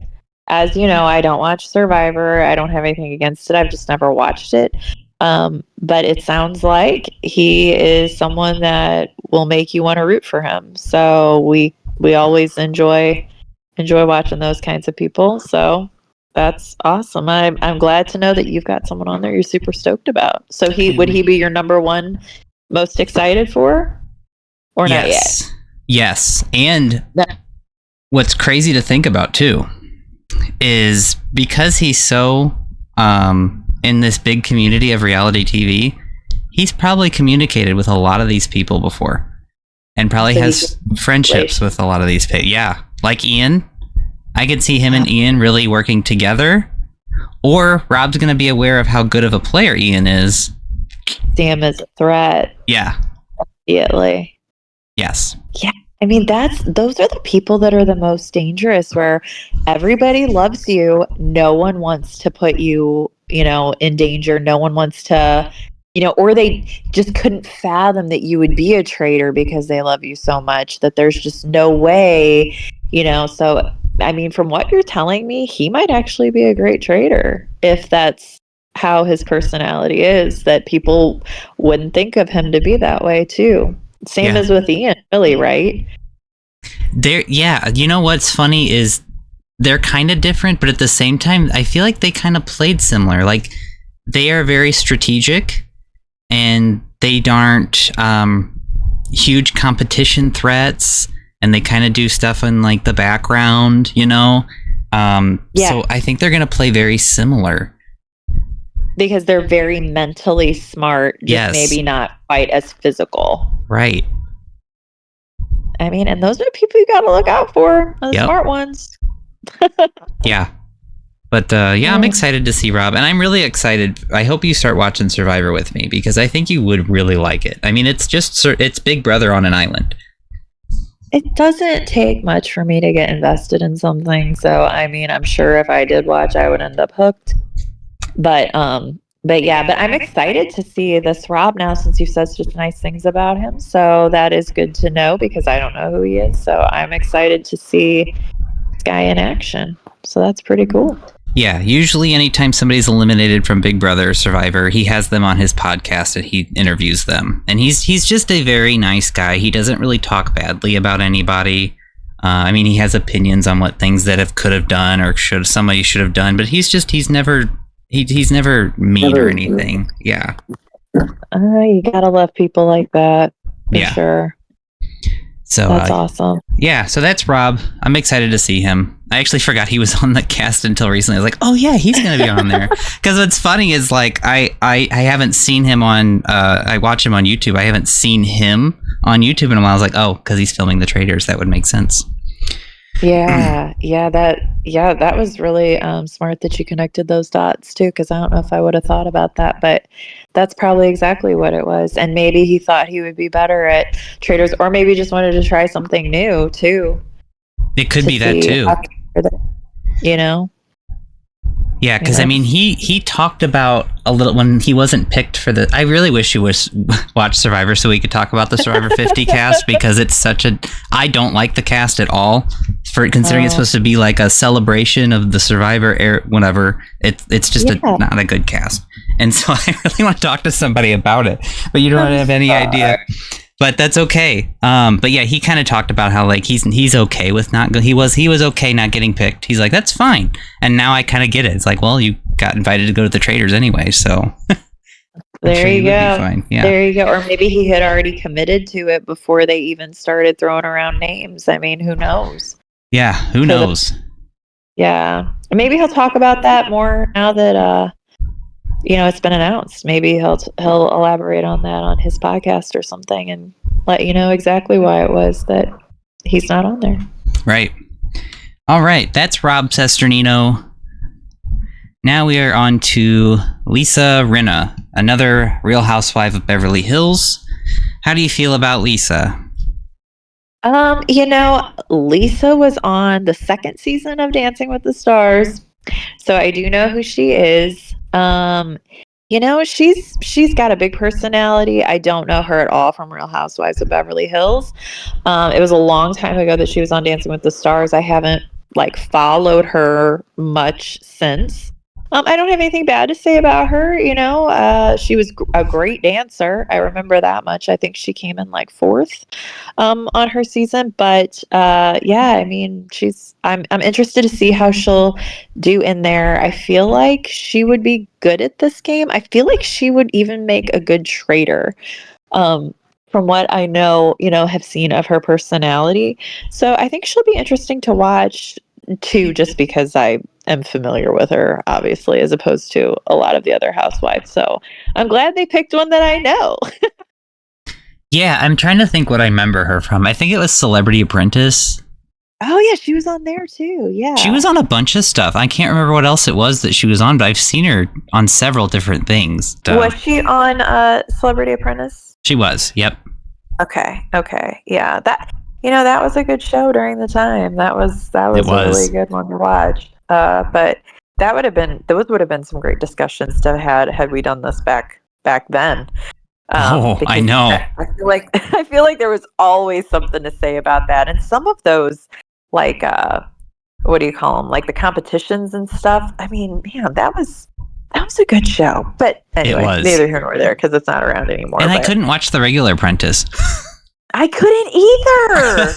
as you know, I don't watch Survivor. I don't have anything against it. I've just never watched it. But it sounds like he is someone that will make you want to root for him. So we always enjoy watching those kinds of people. So that's awesome. I'm glad to know that you've got someone on there you're super stoked about. So would he be your number one most excited for? Or not yet? Yes. And what's crazy to think about too is because he's so in this big community of reality TV, he's probably communicated with a lot of these people before and probably has friendships with a lot of these people. Yeah. Like Ian. I could see him and Ian really working together. Or Rob's going to be aware of how good of a player Ian is. See him as a threat. Yeah. Immediately. Yes. Yeah. I mean, those are the people that are the most dangerous, where everybody loves you. No one wants to put you, in danger. No one wants to, or they just couldn't fathom that you would be a traitor because they love you so much that there's just no way, So, I mean, from what you're telling me, he might actually be a great traitor if that's how his personality is, that people wouldn't think of him to be that way too. Same as with Ian, really, right? You know what's funny is they're kind of different, but at the same time, I feel like they kind of played similar. Like, they are very strategic, and they aren't huge competition threats, and they kind of do stuff in like the background, So I think they're going to play very similar. Because they're very mentally smart, just maybe not quite as physical. Right. I mean, and those are the people you got to look out for, the smart ones. Yeah. But I'm excited to see Rob, and I'm really excited. I hope you start watching Survivor with me, because I think you would really like it. I mean, it's Big Brother on an island. It doesn't take much for me to get invested in something. So, I mean, I'm sure if I did watch, I would end up hooked. But I'm excited to see this Rob now, since you said such nice things about him. So that is good to know, because I don't know who he is. So I'm excited to see this guy in action. So that's pretty cool. Yeah, usually anytime somebody's eliminated from Big Brother or Survivor, he has them on his podcast and he interviews them. And he's just a very nice guy. He doesn't really talk badly about anybody. I mean, he has opinions on what things that could have done or somebody should have done, but he's never mean or anything. Yeah. You gotta love people like that. For sure. So that's awesome. Yeah, so that's Rob. I'm excited to see him. I actually forgot he was on the cast until recently. I was like, oh yeah, he's going to be on there. Because what's funny is, like, I haven't seen him on, I watch him on YouTube. I haven't seen him on YouTube in a while. I was like, oh, because he's filming the Traitors. That would make sense. Yeah, yeah, that was really smart that you connected those dots too, because I don't know if I would have thought about that, but that's probably exactly what it was. And maybe he thought he would be better at Traitors, or maybe just wanted to try something new too, It could to be that see too. you know. Yeah, because I mean, he talked about a little when he wasn't picked for the. I really wish he was watched Survivor so we could talk about the Survivor 50 cast, because it's such a. I don't like the cast at all. For considering it's supposed to be like a celebration of the Survivor era, whatever. It's just not a good cast, and so I really want to talk to somebody about it, but you don't have any idea. But that's okay. But yeah, he kind of talked about how like he's okay with not he was okay not getting picked. He's like, that's fine. And now I kind of get it. It's like, well, you got invited to go to the Traitors anyway, so there you go. Fine. Yeah. There you go. Or maybe he had already committed to it before they even started throwing around names. I mean, who knows? Yeah, who knows? Yeah, maybe he'll talk about that more now that it's been announced. Maybe he'll elaborate on that on his podcast or something and let you know exactly why it was that he's not on there. Right. All right. That's Rob Sesternino. Now we are on to Lisa Rinna, another Real Housewife of Beverly Hills. How do you feel about Lisa? Lisa was on the second season of Dancing with the Stars, so I do know who she is. She's got a big personality. I don't know her at all from Real Housewives of Beverly Hills. It was a long time ago that she was on Dancing with the Stars. I haven't followed her much since. I don't have anything bad to say about her. She was a great dancer. I remember that much. I think she came in fourth on her season. But yeah, I mean, I'm interested to see how she'll do in there. I feel like she would be good at this game. I feel like she would even make a good traitor. From what I know, have seen of her personality. So I think she'll be interesting to watch too, just because I am familiar with her, obviously, as opposed to a lot of the other housewives. So I'm glad they picked one that I know. Yeah, I'm trying to think what I remember her from. I think it was Celebrity Apprentice. Oh, yeah, she was on there too. Yeah. She was on a bunch of stuff. I can't remember what else it was that she was on, but I've seen her on several different things. Was she on Celebrity Apprentice? She was, yep. Okay. Yeah, that was a good show during the time. That was a really good one to watch. But those would have been some great discussions to have had we done this back then. I know. I feel like there was always something to say about that, and some of those, what do you call them? The competitions and stuff. I mean, man, that was a good show. But anyway, neither here nor there because it's not around anymore. And I couldn't watch The Regular Apprentice. I couldn't either.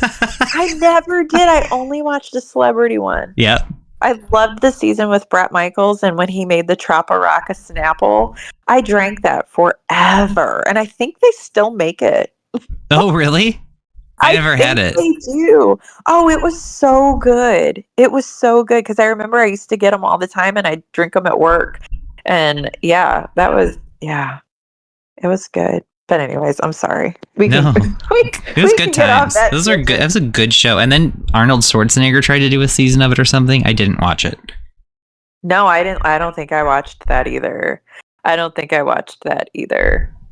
I never did. I only watched the celebrity one. Yep. I loved the season with Bret Michaels, and when he made the Traparaka Snapple, I drank that forever, and I think they still make it. Oh, really? I never had it. They do. Oh, it was so good. It was so good because I remember I used to get them all the time, and I'd drink them at work. And yeah, it was good. But anyways, I'm sorry. It was good times. Those are good. That was a good show. And then Arnold Schwarzenegger tried to do a season of it or something. I didn't watch it. No, I didn't. I don't think I watched that either. But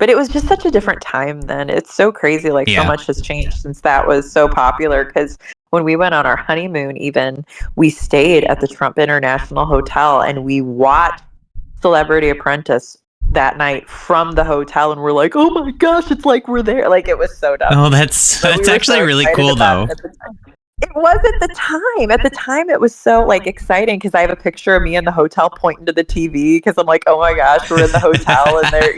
it was just such a different time then. It's so crazy. So much has changed since that was so popular. Because when we went on our honeymoon, even we stayed at the Trump International Hotel and we watched Celebrity Apprentice that night from the hotel, and we're like, oh my gosh, it's like we're there. It was so dumb. Oh, that's actually really cool though. It was at the time. At the time, it was so exciting because I have a picture of me in the hotel pointing to the TV because I'm like, oh my gosh, we're in the hotel and they're,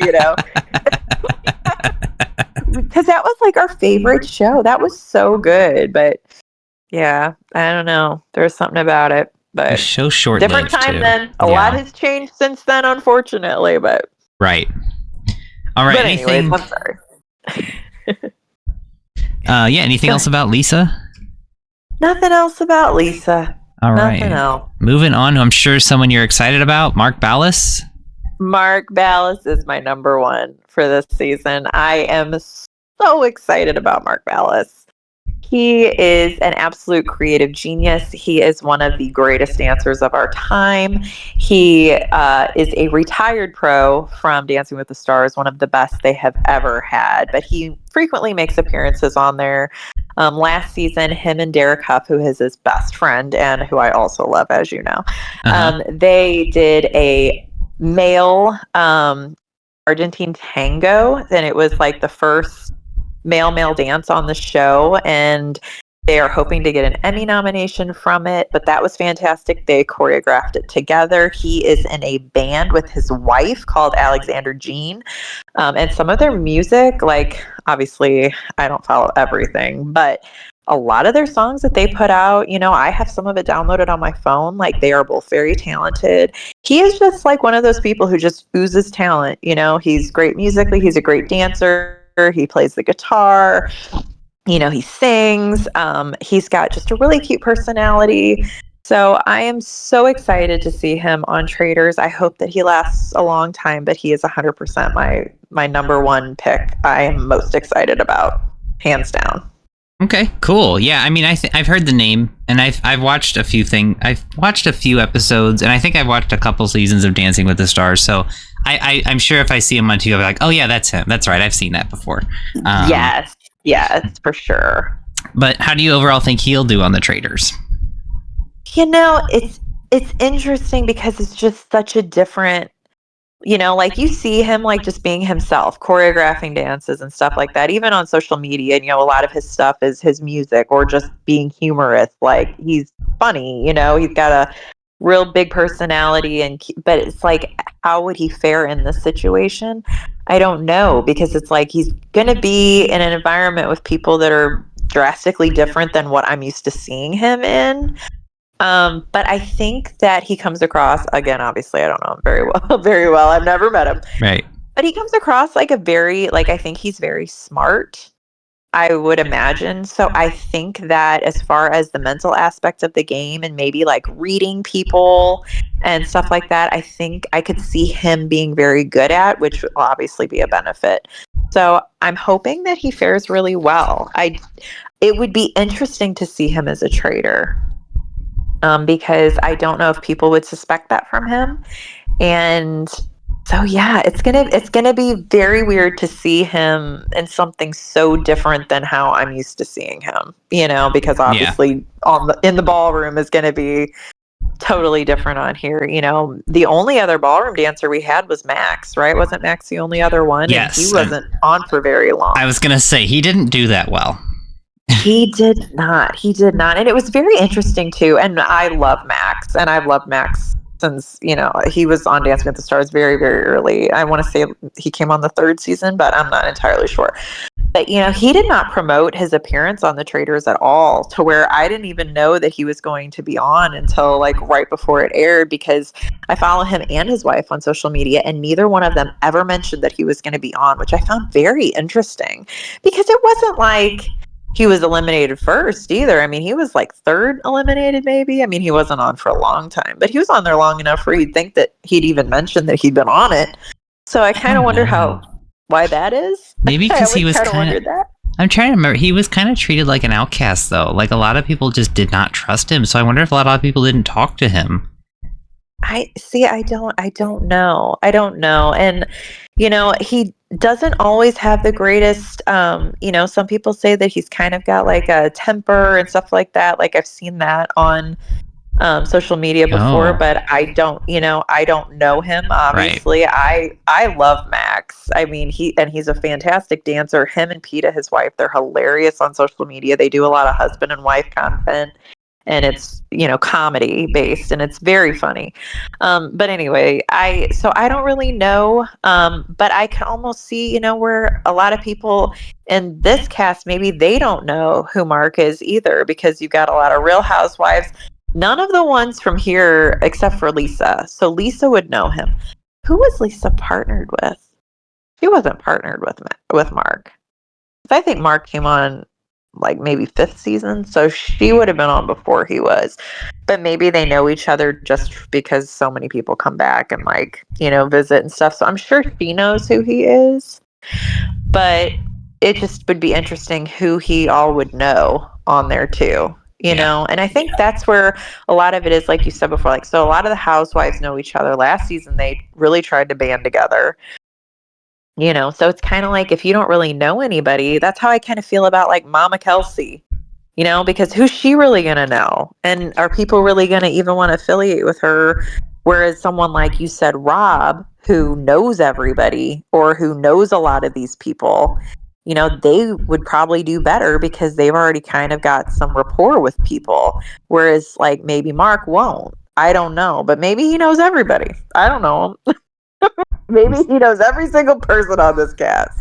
because that was our favorite show. That was so good. But yeah, I don't know. There's something about it. But so short. Different time then. A lot has changed since then, unfortunately. But right. All right. But anyways, I'm sorry. Anything else about Lisa? Nothing else about Lisa. All right. Nothing else. Moving on, I'm sure someone you're excited about, Mark Ballas. Mark Ballas is my number one for this season. I am so excited about Mark Ballas. He is an absolute creative genius. He is one of the greatest dancers of our time. He is a retired pro from Dancing with the Stars, one of the best they have ever had. But he frequently makes appearances on there. Last season, him and Derek Huff, who is his best friend and who I also love, as you know, they did a male Argentine tango, and it was like the first male dance on the show, and they are hoping to get an Emmy nomination from it, but that was fantastic. They choreographed it together. He is in a band with his wife called Alexander Jean. And some of their music, like, obviously I don't follow everything, but a lot of their songs that they put out, I have some of it downloaded on my phone. Like, they are both very talented. He is just like one of those people who just oozes talent. He's great musically. He's a great dancer. He plays the guitar. He sings. He's got just a really cute personality. So I am so excited to see him on Traitors. I hope that he lasts a long time, but he is 100% my number one pick. I am most excited about, hands down. Okay, cool. Yeah, I mean, I've heard the name, and I've watched a few things. I've watched a few episodes, and I think I've watched a couple seasons of Dancing with the Stars. So I'm sure if I see him on TV, I'll be like, oh yeah, that's him. That's right. I've seen that before. Yes, for sure. But how do you overall think he'll do on the Traitors? It's interesting because it's just such a different, like, you see him like just being himself, choreographing dances and stuff like that, even on social media. And, a lot of his stuff is his music or just being humorous. Like, he's funny, he's got a real big personality, but it's like, how would he fare in this situation? I don't know, because it's like he's going to be in an environment with people that are drastically different than what I'm used to seeing him in. But I think that he comes across, again, obviously I don't know him very well. I've never met him. Right. But he comes across like I think he's very smart, I would imagine. So I think that as far as the mental aspect of the game and maybe like reading people and stuff like that, I think I could see him being very good at, which will obviously be a benefit. So I'm hoping that he fares really well. It would be interesting to see him as a traitor. Because I don't know if people would suspect that from him. And so, yeah, it's gonna be very weird to see him in something so different than how I'm used to seeing him, because obviously in the ballroom is going to be totally different on here. The only other ballroom dancer we had was Max, right? Wasn't Max the only other one? Yes. And he wasn't on for very long. I was going to say, he didn't do that well. He did not. And it was very interesting too. And I love Max, and I've loved Max since, he was on Dancing with the Stars very, very early. I want to say he came on the 3rd season, but I'm not entirely sure. But, he did not promote his appearance on the Traitors at all, to where I didn't even know that he was going to be on until like right before it aired, because I follow him and his wife on social media, and neither one of them ever mentioned that he was going to be on, which I found very interesting, because it wasn't like he was eliminated first either. I mean, he was like 3rd eliminated, maybe. I mean, he wasn't on for a long time, but he was on there long enough where you'd think that he'd even mentioned that he'd been on it. So I kind of wonder why that is. Maybe because he was kind of... I'm trying to remember. He was kind of treated like an outcast, though. Like, a lot of people just did not trust him. So I wonder if a lot of people didn't talk to him. I don't know. And, he doesn't always have the greatest, some people say that he's kind of got like a temper and stuff like that. Like, I've seen that on social media before, but I don't know him, obviously. Right. I love Max. I mean, he's a fantastic dancer. Him and Peta, his wife, they're hilarious on social media. They do a lot of husband and wife content, and it's, comedy based, and it's very funny. But anyway, I don't really know, but I can almost see, where a lot of people in this cast, maybe they don't know who Mark is either, because you've got a lot of Real Housewives. None of the ones from here, except for Lisa. So Lisa would know him. Who was Lisa partnered with? She wasn't partnered with Mark. I think Mark came on like maybe 5th season, so she would have been on before he was. But maybe they know each other just because so many people come back and like, visit and stuff. So I'm sure she knows who he is. But it just would be interesting who he all would know on there too. You know, and I think that's where a lot of it is, like you said before, like, so a lot of the housewives know each other. Last season, they really tried to band together, you know, so it's kind of like if you don't really know anybody, that's how I kind of feel about like Mama Kelsey, you know, because who's she really going to know? And are people really going to even want to affiliate with her? Whereas someone like you said, Rob, who knows everybody or who knows a lot of these people, you know, they would probably do better because they've already kind of got some rapport with people. Whereas, like, maybe Mark won't. I don't know. But maybe he knows everybody. I don't know. Maybe he knows every single person on this cast.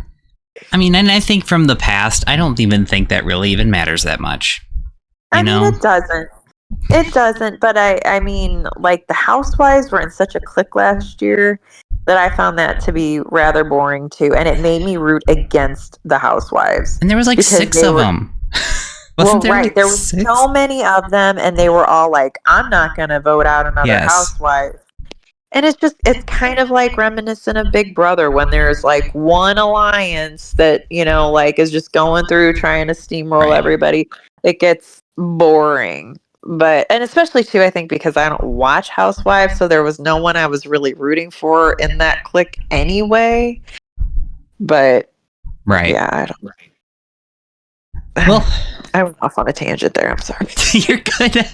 I mean, and I think from the past, I don't even think that really even matters that much. You know? It doesn't. It doesn't. But I mean, like, the Housewives were in such a clique last year that I found that to be rather boring too, and it made me root against the Housewives. And there was like 6 of them. Wasn't there? Right, there were so many of them, and they were all like, "I'm not going to vote out another housewife." And it's kind of like reminiscent of Big Brother when there's like one alliance that, you know, like is just going through trying to steamroll everybody. It gets boring. But, and especially too, I think because I don't watch Housewives, so there was no one I was really rooting for in that clique anyway. But yeah, I don't. Well, I went off on a tangent there. I'm sorry. You're good.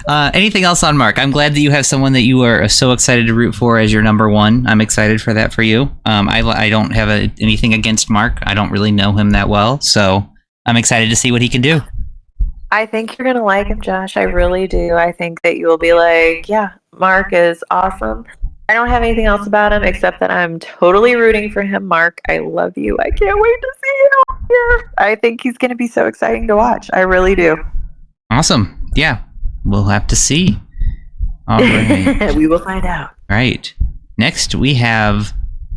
Anything else on Mark? I'm glad that you have someone that you are so excited to root for as your number one. I'm excited for that for you. I don't have anything against Mark. I don't really know him that well, so I'm excited to see what he can do. I think you're going to like him, Josh. I really do. I think that you will be like, yeah, Mark is awesome. I don't have anything else about him except that I'm totally rooting for him. Mark, I love you. I can't wait to see you here. I think he's going to be so exciting to watch. I really do. Awesome. Yeah, we'll have to see. All right. We will find out. Right. Next, we have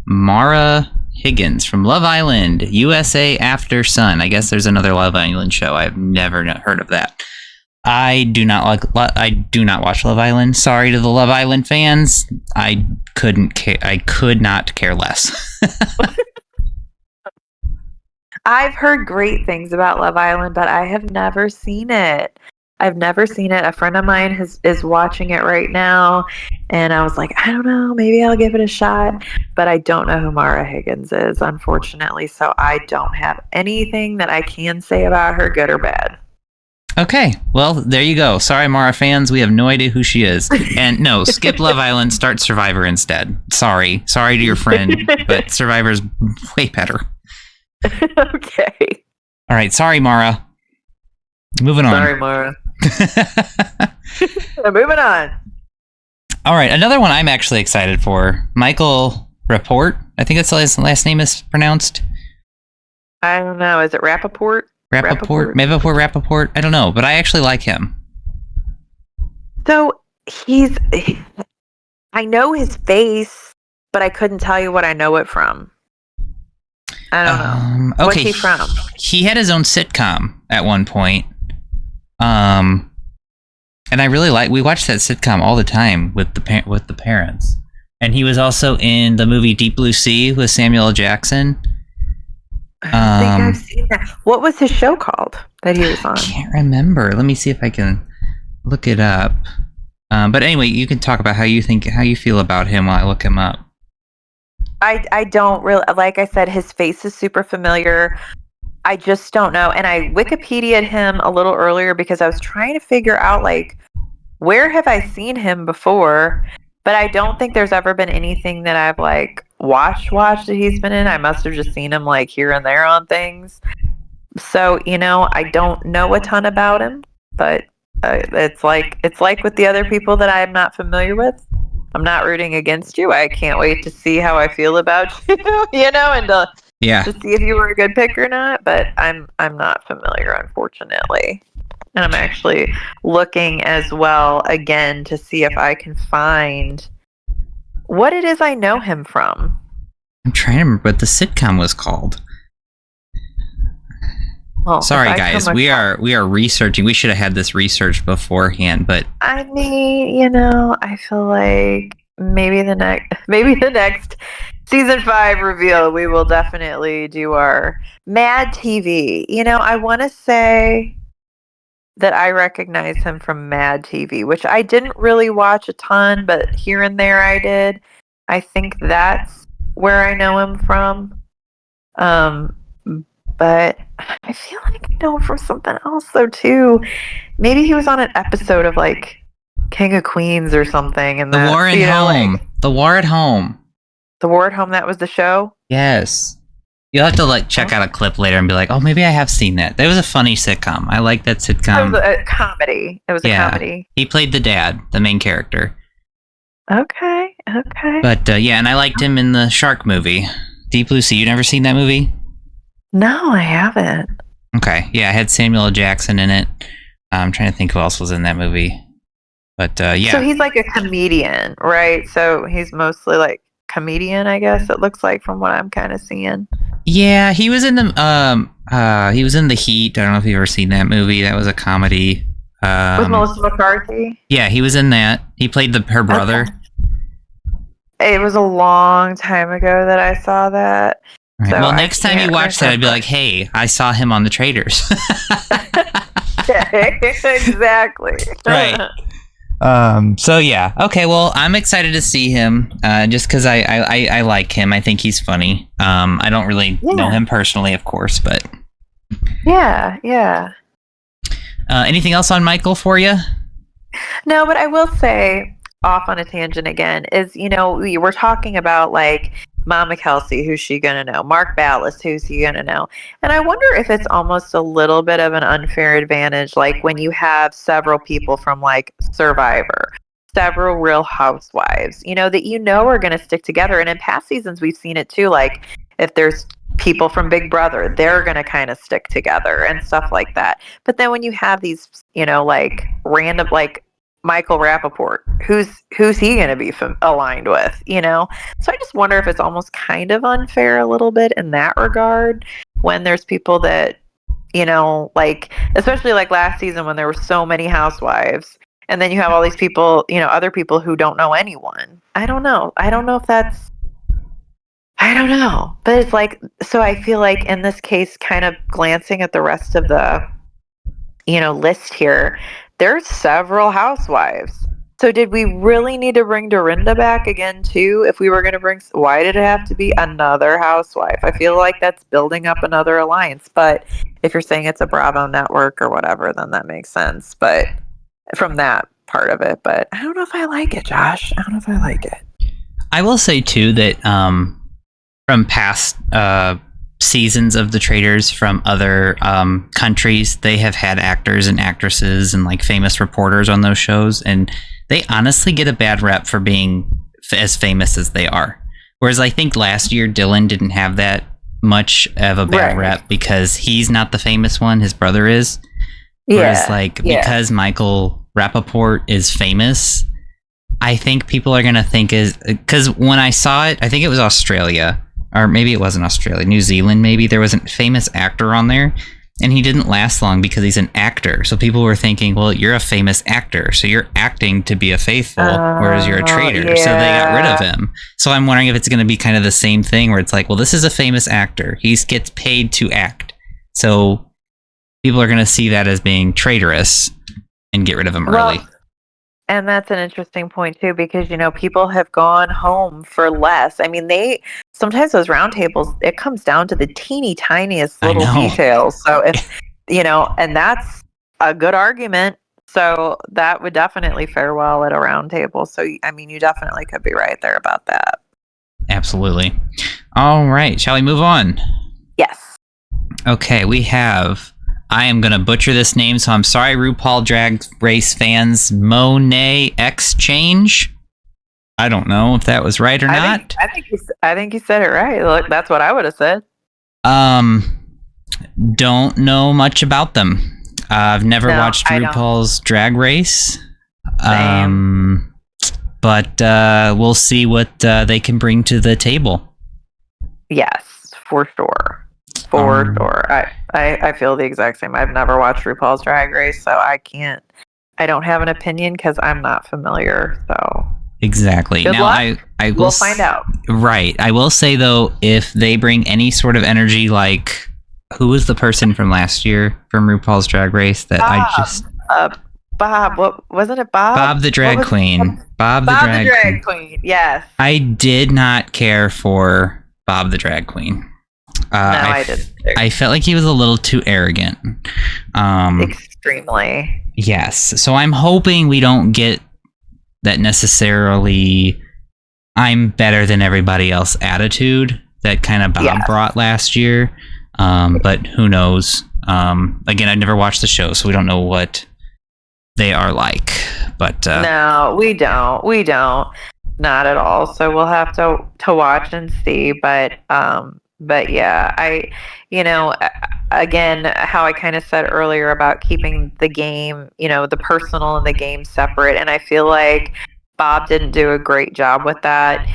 Mara Higgins from Love Island, USA After Sun. I guess there's another Love Island show. I've never heard of that. I do not watch Love Island. Sorry to the Love Island fans. I could not care less. I've heard great things about Love Island, but I have never seen it. A friend of mine is watching it right now, and I was like, I don't know, maybe I'll give it a shot, but I don't know who Mara Higgins is, unfortunately, so I don't have anything that I can say about her, good or bad. Okay, well, there you go. Sorry, Mara fans, we have no idea who she is. And no, skip Love Island, start Survivor instead. Sorry to your friend, but Survivor's way better. Okay. All right, sorry, Mara. Moving on. Sorry, Mara. Moving on. All right, another one I'm actually excited for. Michael Rapport. I think that's how his last name is pronounced. I don't know. Is it Rappaport? Rappaport. I don't know, but I actually like him. So I know his face, but I couldn't tell you what I know it from. I don't know. Okay. What's he from? He had his own sitcom at one point. And I really we watched that sitcom all the time with the parents. And he was also in the movie Deep Blue Sea with Samuel L. Jackson. I think I've seen that. What was his show called that he was on? I can't remember. Let me see if I can look it up. But anyway, you can talk about how you feel about him while I look him up. I don't really, like I said, his face is super familiar. I just don't know. And I Wikipedia'd him a little earlier because I was trying to figure out, like, where have I seen him before? But I don't think there's ever been anything that I've, like, watched that he's been in. I must have just seen him, like, here and there on things. So, you know, I don't know a ton about him, but it's like with the other people that I'm not familiar with. I'm not rooting against you. I can't wait to see how I feel about you, you know, and to see if you were a good pick or not. But I'm not familiar, unfortunately. And I'm actually looking as well again to see if I can find what it is I know him from. I'm trying to remember what the sitcom was called. Well, sorry, guys. We are researching. We should have had this research beforehand, but I mean, you know, I feel like maybe the next Season 5 reveal. We will definitely do our Mad TV. I want to say that I recognize him from Mad TV, which I didn't really watch a ton, but here and there I did. I think that's where I know him from. But I feel like I know him from something else though too. Maybe he was on an episode of like King of Queens or something, and The War at Home. The War at Home. The War at Home. That was the show. Yes. You'll have to check out a clip later and be like, oh, maybe I have seen that. That was a funny sitcom. I like that sitcom. It was a comedy. It was a comedy. He played the dad, the main character. Okay. But and I liked him in the shark movie, Deep Blue Sea. You never seen that movie? No, I haven't. Okay. Yeah, it had Samuel L. Jackson in it. I'm trying to think who else was in that movie. But So he's like a comedian, right? So he's mostly like comedian, I guess it looks like from what I'm kind of seeing. Yeah, he was in the he was in The Heat. I don't know if you've ever seen that movie. That was a comedy. With Melissa McCarthy? Yeah, he was in that. He played her brother. Okay. It was a long time ago that I saw that. Right. So well, next time you watch that, I'd be like, hey, I saw him on The Traitors. Exactly. Right. So yeah. Okay, well, I'm excited to see him, just because I like him. I think he's funny. I don't really know him personally, of course, but... Yeah. Anything else on Michael for you? No, but I will say, off on a tangent again, is, we were talking about, like, Mama Kelsey, who's she going to know? Mark Ballas, who's he going to know? And I wonder if it's almost a little bit of an unfair advantage, like when you have several people from like Survivor, several Real Housewives, that are going to stick together. And in past seasons, we've seen it too. Like if there's people from Big Brother, they're going to kind of stick together and stuff like that. But then when you have these, like random, like Michael Rappaport, who's he going to be aligned with, So I just wonder if it's almost kind of unfair a little bit in that regard when there's people that, like, especially like last season when there were so many housewives and then you have all these people, other people who don't know anyone. I don't know if that's, I don't know. But it's like, so I feel like in this case, kind of glancing at the rest of the, list here, there's several housewives. So did we really need to bring Dorinda back again too? If we were going to why did it have to be another housewife? I feel like that's building up another alliance. But if you're saying it's a Bravo network or whatever, then that makes sense. But from that part of it, but I don't know if I like it, Josh. I don't know if I like it. I will say too that from past seasons of The Traitors from other countries, they have had actors and actresses and like famous reporters on those shows, and they honestly get a bad rep for being as famous as they are. Whereas I think last year Dylan didn't have that much of a bad rep because he's not the famous one, his brother is. Whereas because Michael Rappaport is famous, I think people are gonna think because when I saw it, I think it was Australia. Or maybe it wasn't Australia, New Zealand maybe. There was a famous actor on there, and he didn't last long because he's an actor. So people were thinking, well, you're a famous actor, so you're acting to be a faithful, whereas you're a traitor. Yeah. So they got rid of him. So I'm wondering if it's going to be kind of the same thing where it's like, well, this is a famous actor. He gets paid to act. So people are going to see that as being traitorous and get rid of him early. And that's an interesting point too, because people have gone home for less. I mean, sometimes those roundtables, it comes down to the teeny tiniest little details. So if and that's a good argument. So that would definitely fare well at a roundtable. So I mean, you definitely could be right there about that. Absolutely. All right, shall we move on? Yes. Okay, we have. I am going to butcher this name, so I'm sorry, RuPaul Drag Race fans. Monet Exchange. I don't know if that was right or not. I think you said it right. Look, that's what I would have said. Don't know much about them. I've never watched RuPaul's Drag Race. But we'll see what they can bring to the table. Yes, for sure. For sure. I feel the exact same. I've never watched RuPaul's Drag Race, so I don't have an opinion because I'm not familiar. So Exactly. Good Now, luck. I will We'll find out. Right. I will say though, if they bring any sort of energy, like who was the person from last year from RuPaul's Drag Race that I just Bob. What wasn't it? Bob. Bob the drag queen. Bob the Bob the drag drag queen. queen. Yes. I did not care for Bob the drag queen. No, I didn't. I felt like he was a little too arrogant. Extremely. Yes. So I'm hoping we don't get that necessarily I'm better than everybody else attitude that kind of Bob brought last year. But who knows? Again, I've never watched the show, so we don't know what they are like. But no, we don't. We don't. Not at all. So we'll have to watch and see. But yeah, again, how I kind of said earlier about keeping the game, the personal and the game separate, and I feel like Bob didn't do a great job with that.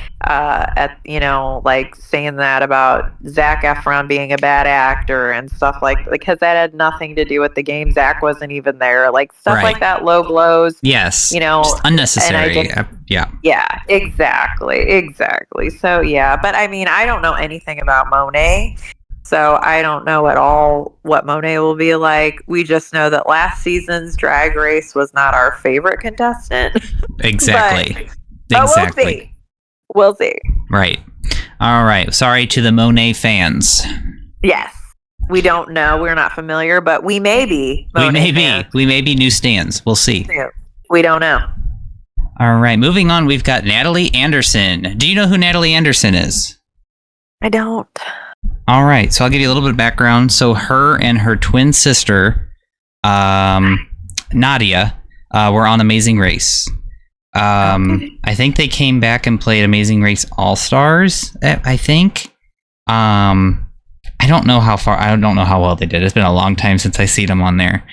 Like saying that about Zac Efron being a bad actor and stuff because that had nothing to do with the game. Zac wasn't even there. Like stuff like that, low blows. Yes, just unnecessary. Yeah, exactly. So yeah, but I mean, I don't know anything about Monet. So I don't know at all what Monet will be like. We just know that last season's Drag Race was not our favorite contestant. Exactly. But we'll see. Right. All right. Sorry to the Monet fans. Yes. We don't know. We're not familiar, but we may be. We may be new stands. We'll see. We don't know. All right. Moving on, we've got Natalie Anderson. Do you know who Natalie Anderson is? I don't. All right, so I'll give you a little bit of background. So her and her twin sister, Nadia, were on Amazing Race. I think they came back and played Amazing Race All-Stars, I think. I don't know how well they did. It's been a long time since I seen them on there.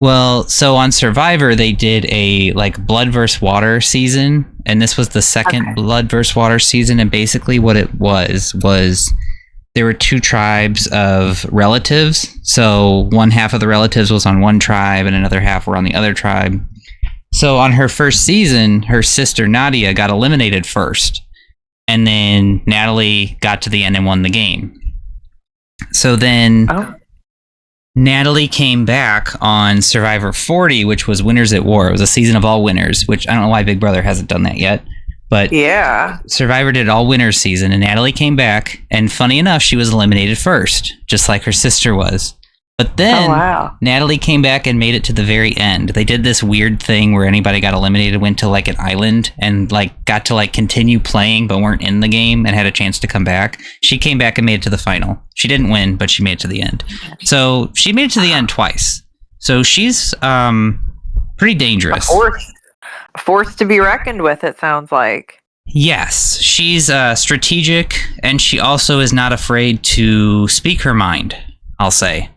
Well, so on Survivor, they did a Blood vs. Water season, and this was the second Blood vs. Water season, and basically what it was there were two tribes of relatives. So one half of the relatives was on one tribe and another half were on the other tribe. So on her first season, her sister Nadia got eliminated first. And then Natalie got to the end and won the game. So then Natalie came back on Survivor 40, which was Winners at War. It was a season of all winners, which I don't know why Big Brother hasn't done that yet. But yeah, Survivor did all winners season, and Natalie came back, and funny enough, she was eliminated first, just like her sister was. But then Natalie came back and made it to the very end. They did this weird thing where anybody got eliminated went to an island and got to continue playing but weren't in the game and had a chance to come back. She came back and made it to the final. She didn't win, but she made it to the end. So she made it to the end twice. So she's pretty dangerous. Force to be reckoned with, it sounds like. Yes, she's strategic, and she also is not afraid to speak her mind, I'll say.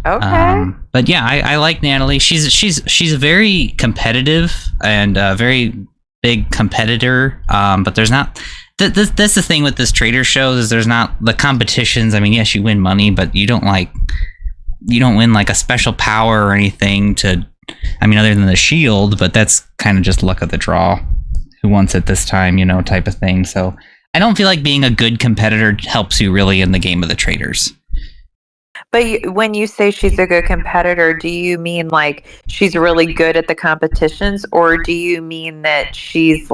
Okay. But yeah, I like Natalie. She's very competitive and a very big competitor. But there's not. That's the thing with this Traitors shows is there's not the competitions. I mean, yes, you win money, but you don't win a special power or anything to. I mean, other than the shield, but that's kind of just luck of the draw. Who wants it this time, type of thing. So I don't feel like being a good competitor helps you really in the game of the Traitors. But when you say she's a good competitor, do you mean she's really good at the competitions, or do you mean that she's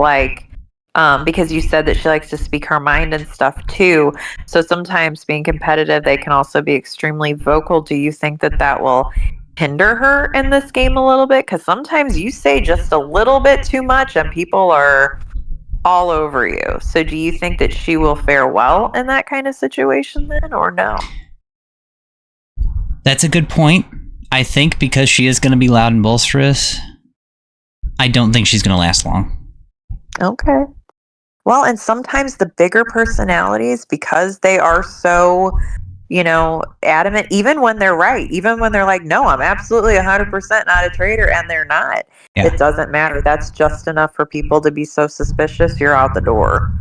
because you said that she likes to speak her mind and stuff too. So sometimes being competitive, they can also be extremely vocal. Do you think that will hinder her in this game a little bit? Because sometimes you say just a little bit too much and people are all over you. So do you think that she will fare well in that kind of situation then, or no? That's a good point. I think because she is going to be loud and boisterous, I don't think she's going to last long. Okay. Well, and sometimes the bigger personalities, because they are so adamant, even when they're right, even when they're like, no, I'm absolutely 100% not a traitor, and they're not. Yeah. It doesn't matter. That's just enough for people to be so suspicious you're out the door.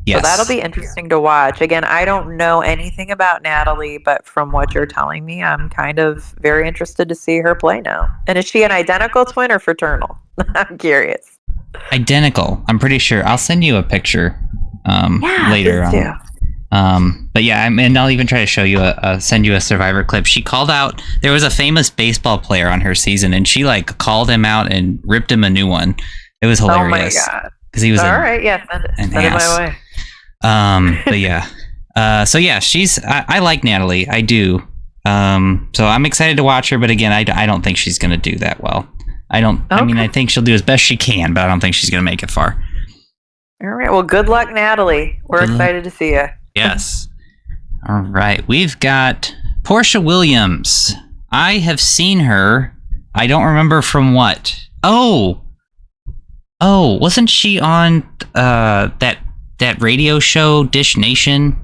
Yes. So that'll be interesting to watch. Again, I don't know anything about Natalie, but from what you're telling me, I'm kind of very interested to see her play now. And is she an identical twin or fraternal? I'm curious. Identical. I'm pretty sure. I'll send you a picture later please do. on. But yeah, and I'll even try to show you send you a Survivor clip. She called out. There was a famous baseball player on her season, and she like called him out and ripped him a new one. It was hilarious. Oh my god! Because he was all right. Yeah, send it my way. But yeah. So yeah, I like Natalie. I do. So I'm excited to watch her, but again, I don't think she's gonna do that well. I don't. Okay. I mean, I think she'll do as best she can, but I don't think she's gonna make it far. All right. Well, good luck, Natalie. We're excited to see you. Yes. All right. We've got Portia Williams. I have seen her. I don't remember from what. Oh, wasn't she on that radio show Dish Nation?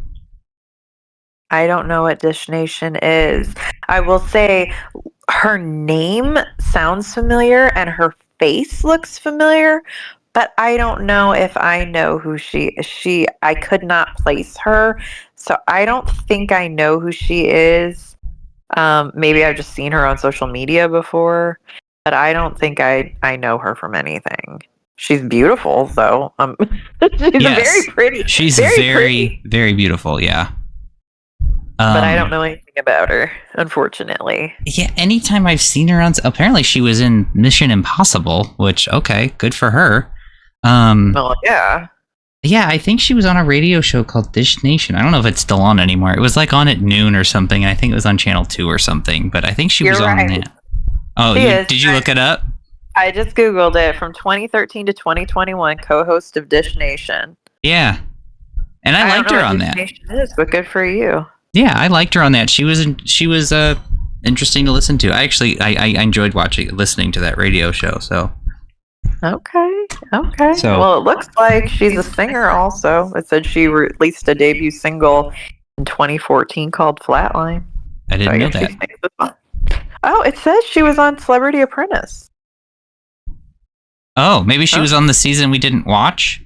I don't know what Dish Nation is. I will say her name sounds familiar and her face looks familiar, but I don't know if I know who she is. I could not place her, so I don't think I know who she is. Maybe I've just seen her on social media before, but I don't think I know her from anything. She's beautiful, though. She's very pretty. She's very, very beautiful, yeah. But I don't know anything about her, unfortunately. Yeah, anytime I've seen her on... Apparently she was in Mission Impossible, which, okay, good for her. Well, yeah. Yeah, I think she was on a radio show called Dish Nation. I don't know if it's still on anymore. It was like on at noon or something. I think it was on Channel 2 or something, but I think she was on that. Oh, did you look it up? I just Googled it. From 2013 to 2021, co-host of Dish Nation. Yeah. And I liked her on that. Dish Nation is, but good for you. Yeah, I liked her on that. She was interesting to listen to. I enjoyed listening to that radio show. So. Okay. So, well, it looks like she's a singer also. It said she released a debut single in 2014 called Flatline. I didn't know that. Oh, it says she was on Celebrity Apprentice. Oh, maybe she was on the season we didn't watch?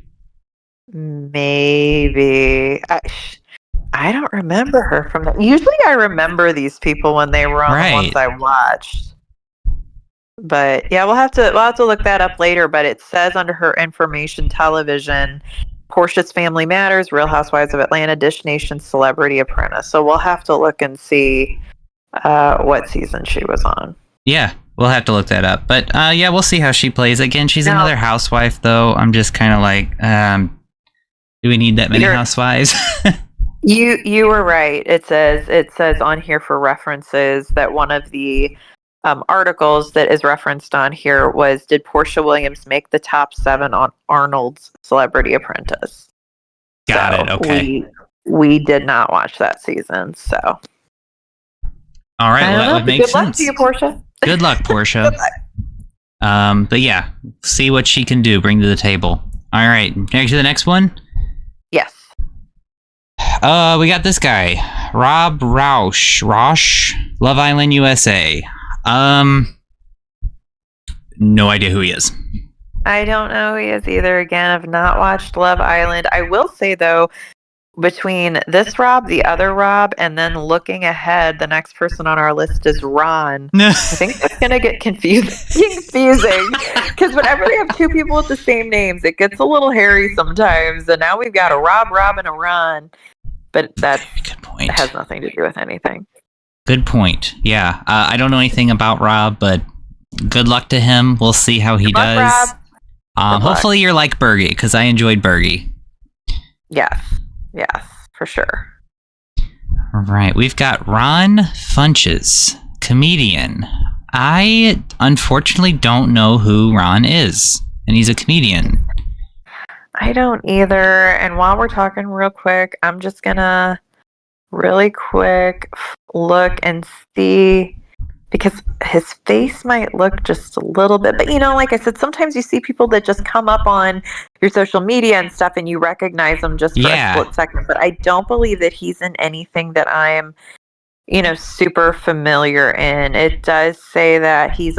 Maybe. I don't remember her from that. Usually I remember these people when they were on the ones I watched. But yeah, we'll have to look that up later. But it says under her information television, Portia's Family Matters, Real Housewives of Atlanta, Dish Nation, Celebrity Apprentice. So we'll have to look and see what season she was on. Yeah, we'll have to look that up. But yeah, we'll see how she plays. Again, she's another housewife, though. I'm just kind of like, do we need that many housewives? You were right. It says on here for references that one of the articles that is referenced on here was, did Portia Williams make the top 7 on Arnold's Celebrity Apprentice? Got it. Okay. We did not watch that season, so. All right. Well, that would make sense. Good luck to you, Portia. Good luck, Portia. Good luck. But yeah, see what she can do. Bring to the table. All right. Next to the next one. Yes. We got this guy, Rob Roush, Love Island USA. No idea who he is. I don't know who he is either. Again, I've not watched Love Island. I will say, though, between this Rob, the other Rob, and then looking ahead, the next person on our list is Ron. I think it's going to get confusing because whenever we have 2 people with the same names, it gets a little hairy sometimes. And now we've got a Rob, and a Ron. But that has nothing to do with anything. Good point. Yeah. I don't know anything about Rob, but good luck to him. We'll see how he does. Rob. Hopefully you're like Bergie, because I enjoyed Bergie. Yes, for sure. All right. We've got Ron Funches, comedian. I unfortunately don't know who Ron is, and he's a comedian. I don't either. And while we're talking real quick, I'm just going to really quick look and see, because his face might look just a little bit, but like I said, sometimes you see people that just come up on your social media and stuff and you recognize them just for a split second, but I don't believe that he's in anything that I'm super familiar in. It does say that he's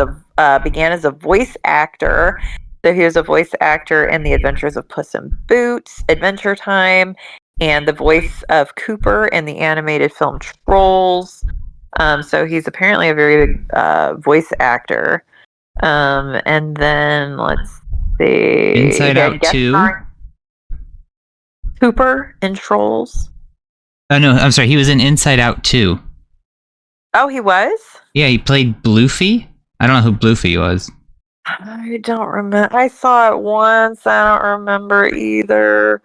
began as a voice actor. So he was a voice actor in The Adventures of Puss in Boots, Adventure Time, and the voice of Cooper in the animated film Trolls. So he's apparently a very big voice actor. And then let's see. Inside He had Out guest 2. starring Cooper in Trolls. Oh, no, I'm sorry. He was in Inside Out 2. Oh, he was? Yeah, he played Bluefy. I don't know who Bluefy was. I don't remember. I saw it once. I don't remember either.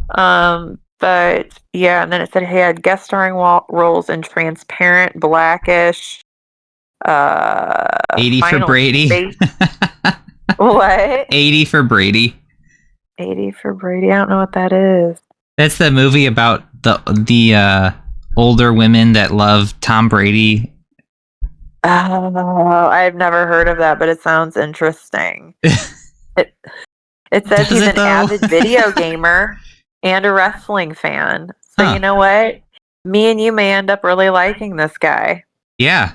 But yeah, and then it said he had guest starring roles in Transparent, Blackish, 80 for Final Brady. Space. What? 80 for Brady. 80 for Brady. I don't know what that is. That's the movie about the older women that love Tom Brady. Oh, I've never heard of that, but it sounds interesting. It says Does he's it, an though? avid video gamer and a wrestling fan. So Huh. you know what? Me and you may end up really liking this guy. Yeah.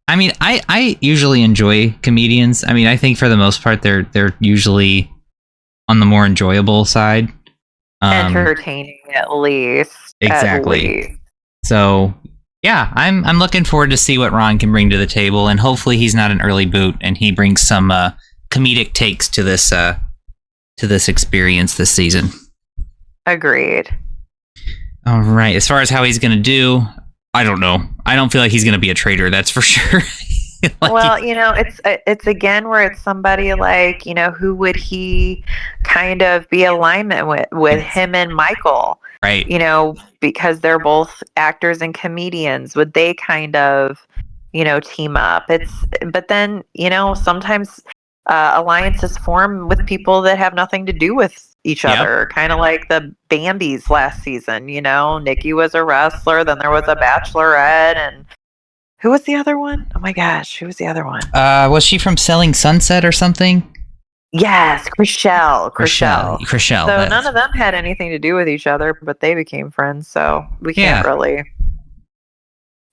I mean, I usually enjoy comedians. I mean, I think for the most part they're usually on the more enjoyable side. Entertaining at least. Exactly. At least. So yeah, I'm looking forward to see what Ron can bring to the table, and hopefully he's not an early boot and he brings some comedic takes to this experience this season. Agreed. All right. As far as how he's going to do, I don't know. I don't feel like he's going to be a traitor. That's for sure. Well, it's again where it's somebody like, who would he kind of be alignment with him and Michael, right? Because they're both actors and comedians. Would they kind of, team up? But then, sometimes alliances form with people that have nothing to do with each other, kind of like the Bambis last season. Nikki was a wrestler, then there was a bachelorette, and who was the other one? Oh my gosh, who was the other one? Was she from Selling Sunset or something? Yes, Chriselle. So none of them had anything to do with each other, but they became friends. So we can't really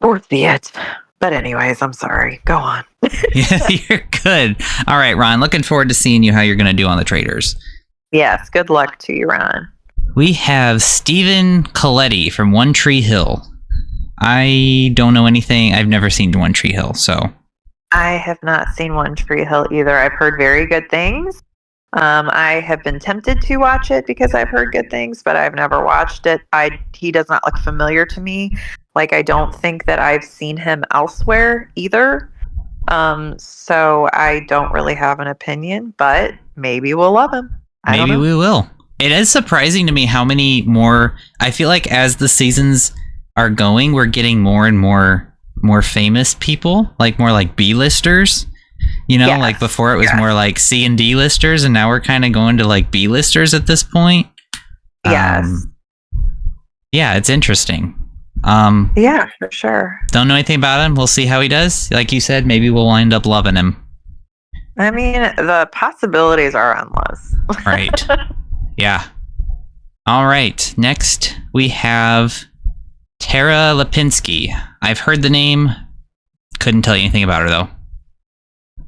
foresee it. But anyways, I'm sorry. Go on. Yeah, you're good. All right, Ron. Looking forward to seeing you how you're going to do on the Traitors. Yes. Good luck to you, Ron. We have Stephen Coletti from One Tree Hill. I don't know anything. I've never seen One Tree Hill, so. I have not seen One Tree Hill either. I've heard very good things. I have been tempted to watch it because I've heard good things, but I've never watched it. He does not look familiar to me. Like, I don't think that I've seen him elsewhere either. So I don't really have an opinion, but maybe we'll love him. Maybe we will. It is surprising to me how many more. I feel like as the seasons are going, we're getting more and more famous people, like more like B-listers. Like before it was more like C and D listers, and now we're kind of going to like B-listers at this point. Yes. Yeah, it's interesting. Yeah, for sure. Don't know anything about him. We'll see how he does. Like you said, maybe we'll wind up loving him. I mean, the possibilities are endless. Right. Yeah. All right. Next, we have Tara Lipinski. I've heard the name. Couldn't tell you anything about her, though.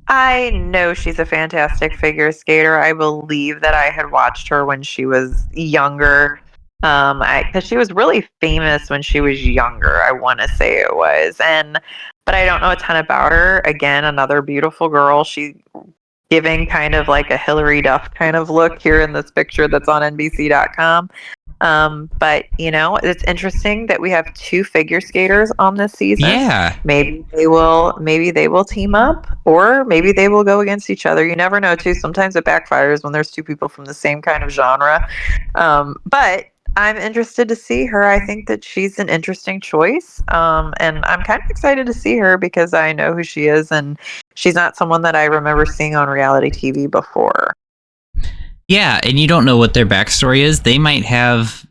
I know she's a fantastic figure skater. I believe that I had watched her when she was younger. Because she was really famous when she was younger, I want to say it was. But I don't know a ton about her. Again, another beautiful girl. She's giving kind of like a Hillary Duff kind of look here in this picture that's on NBC.com. But it's interesting that we have two figure skaters on this season. Yeah. Maybe they will team up, or maybe they will go against each other. You never know too. Sometimes it backfires when there's two people from the same kind of genre. But I'm interested to see her. I think that she's an interesting choice. And I'm kind of excited to see her because I know who she is, and she's not someone that I remember seeing on reality TV before. Yeah, and you don't know what their backstory is. They might have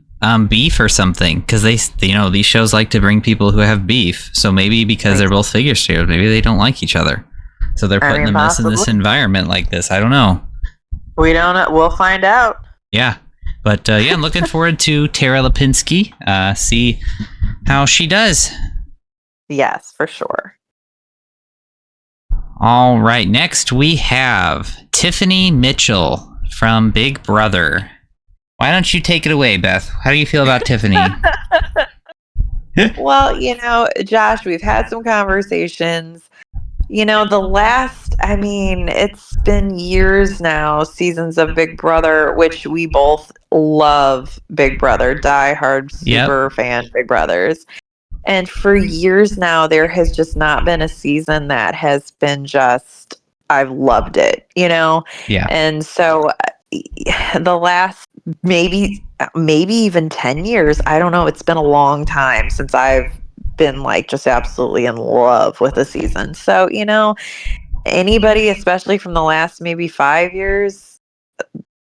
beef or something, because these shows like to bring people who have beef. So maybe because they're both figure skaters, maybe they don't like each other. So they're putting them in this environment like this. I don't know. We don't know. We'll find out. Yeah. But I'm looking forward to Tara Lipinski. See how she does. Yes, for sure. All right. Next, we have Tiffany Mitchell from Big Brother. Why don't you take it away, Beth? How do you feel about Tiffany? Well, Josh, we've had some conversations. it's been years now, seasons of Big Brother, which we both love Big Brother, diehard Yep. super fan Big Brothers. And for years now, there has just not been a season that has been just, I've loved it, Yeah. And so the last maybe even 10 years, I don't know, it's been a long time since I've been like just absolutely in love with a season. So, anybody, especially from the last maybe 5 years,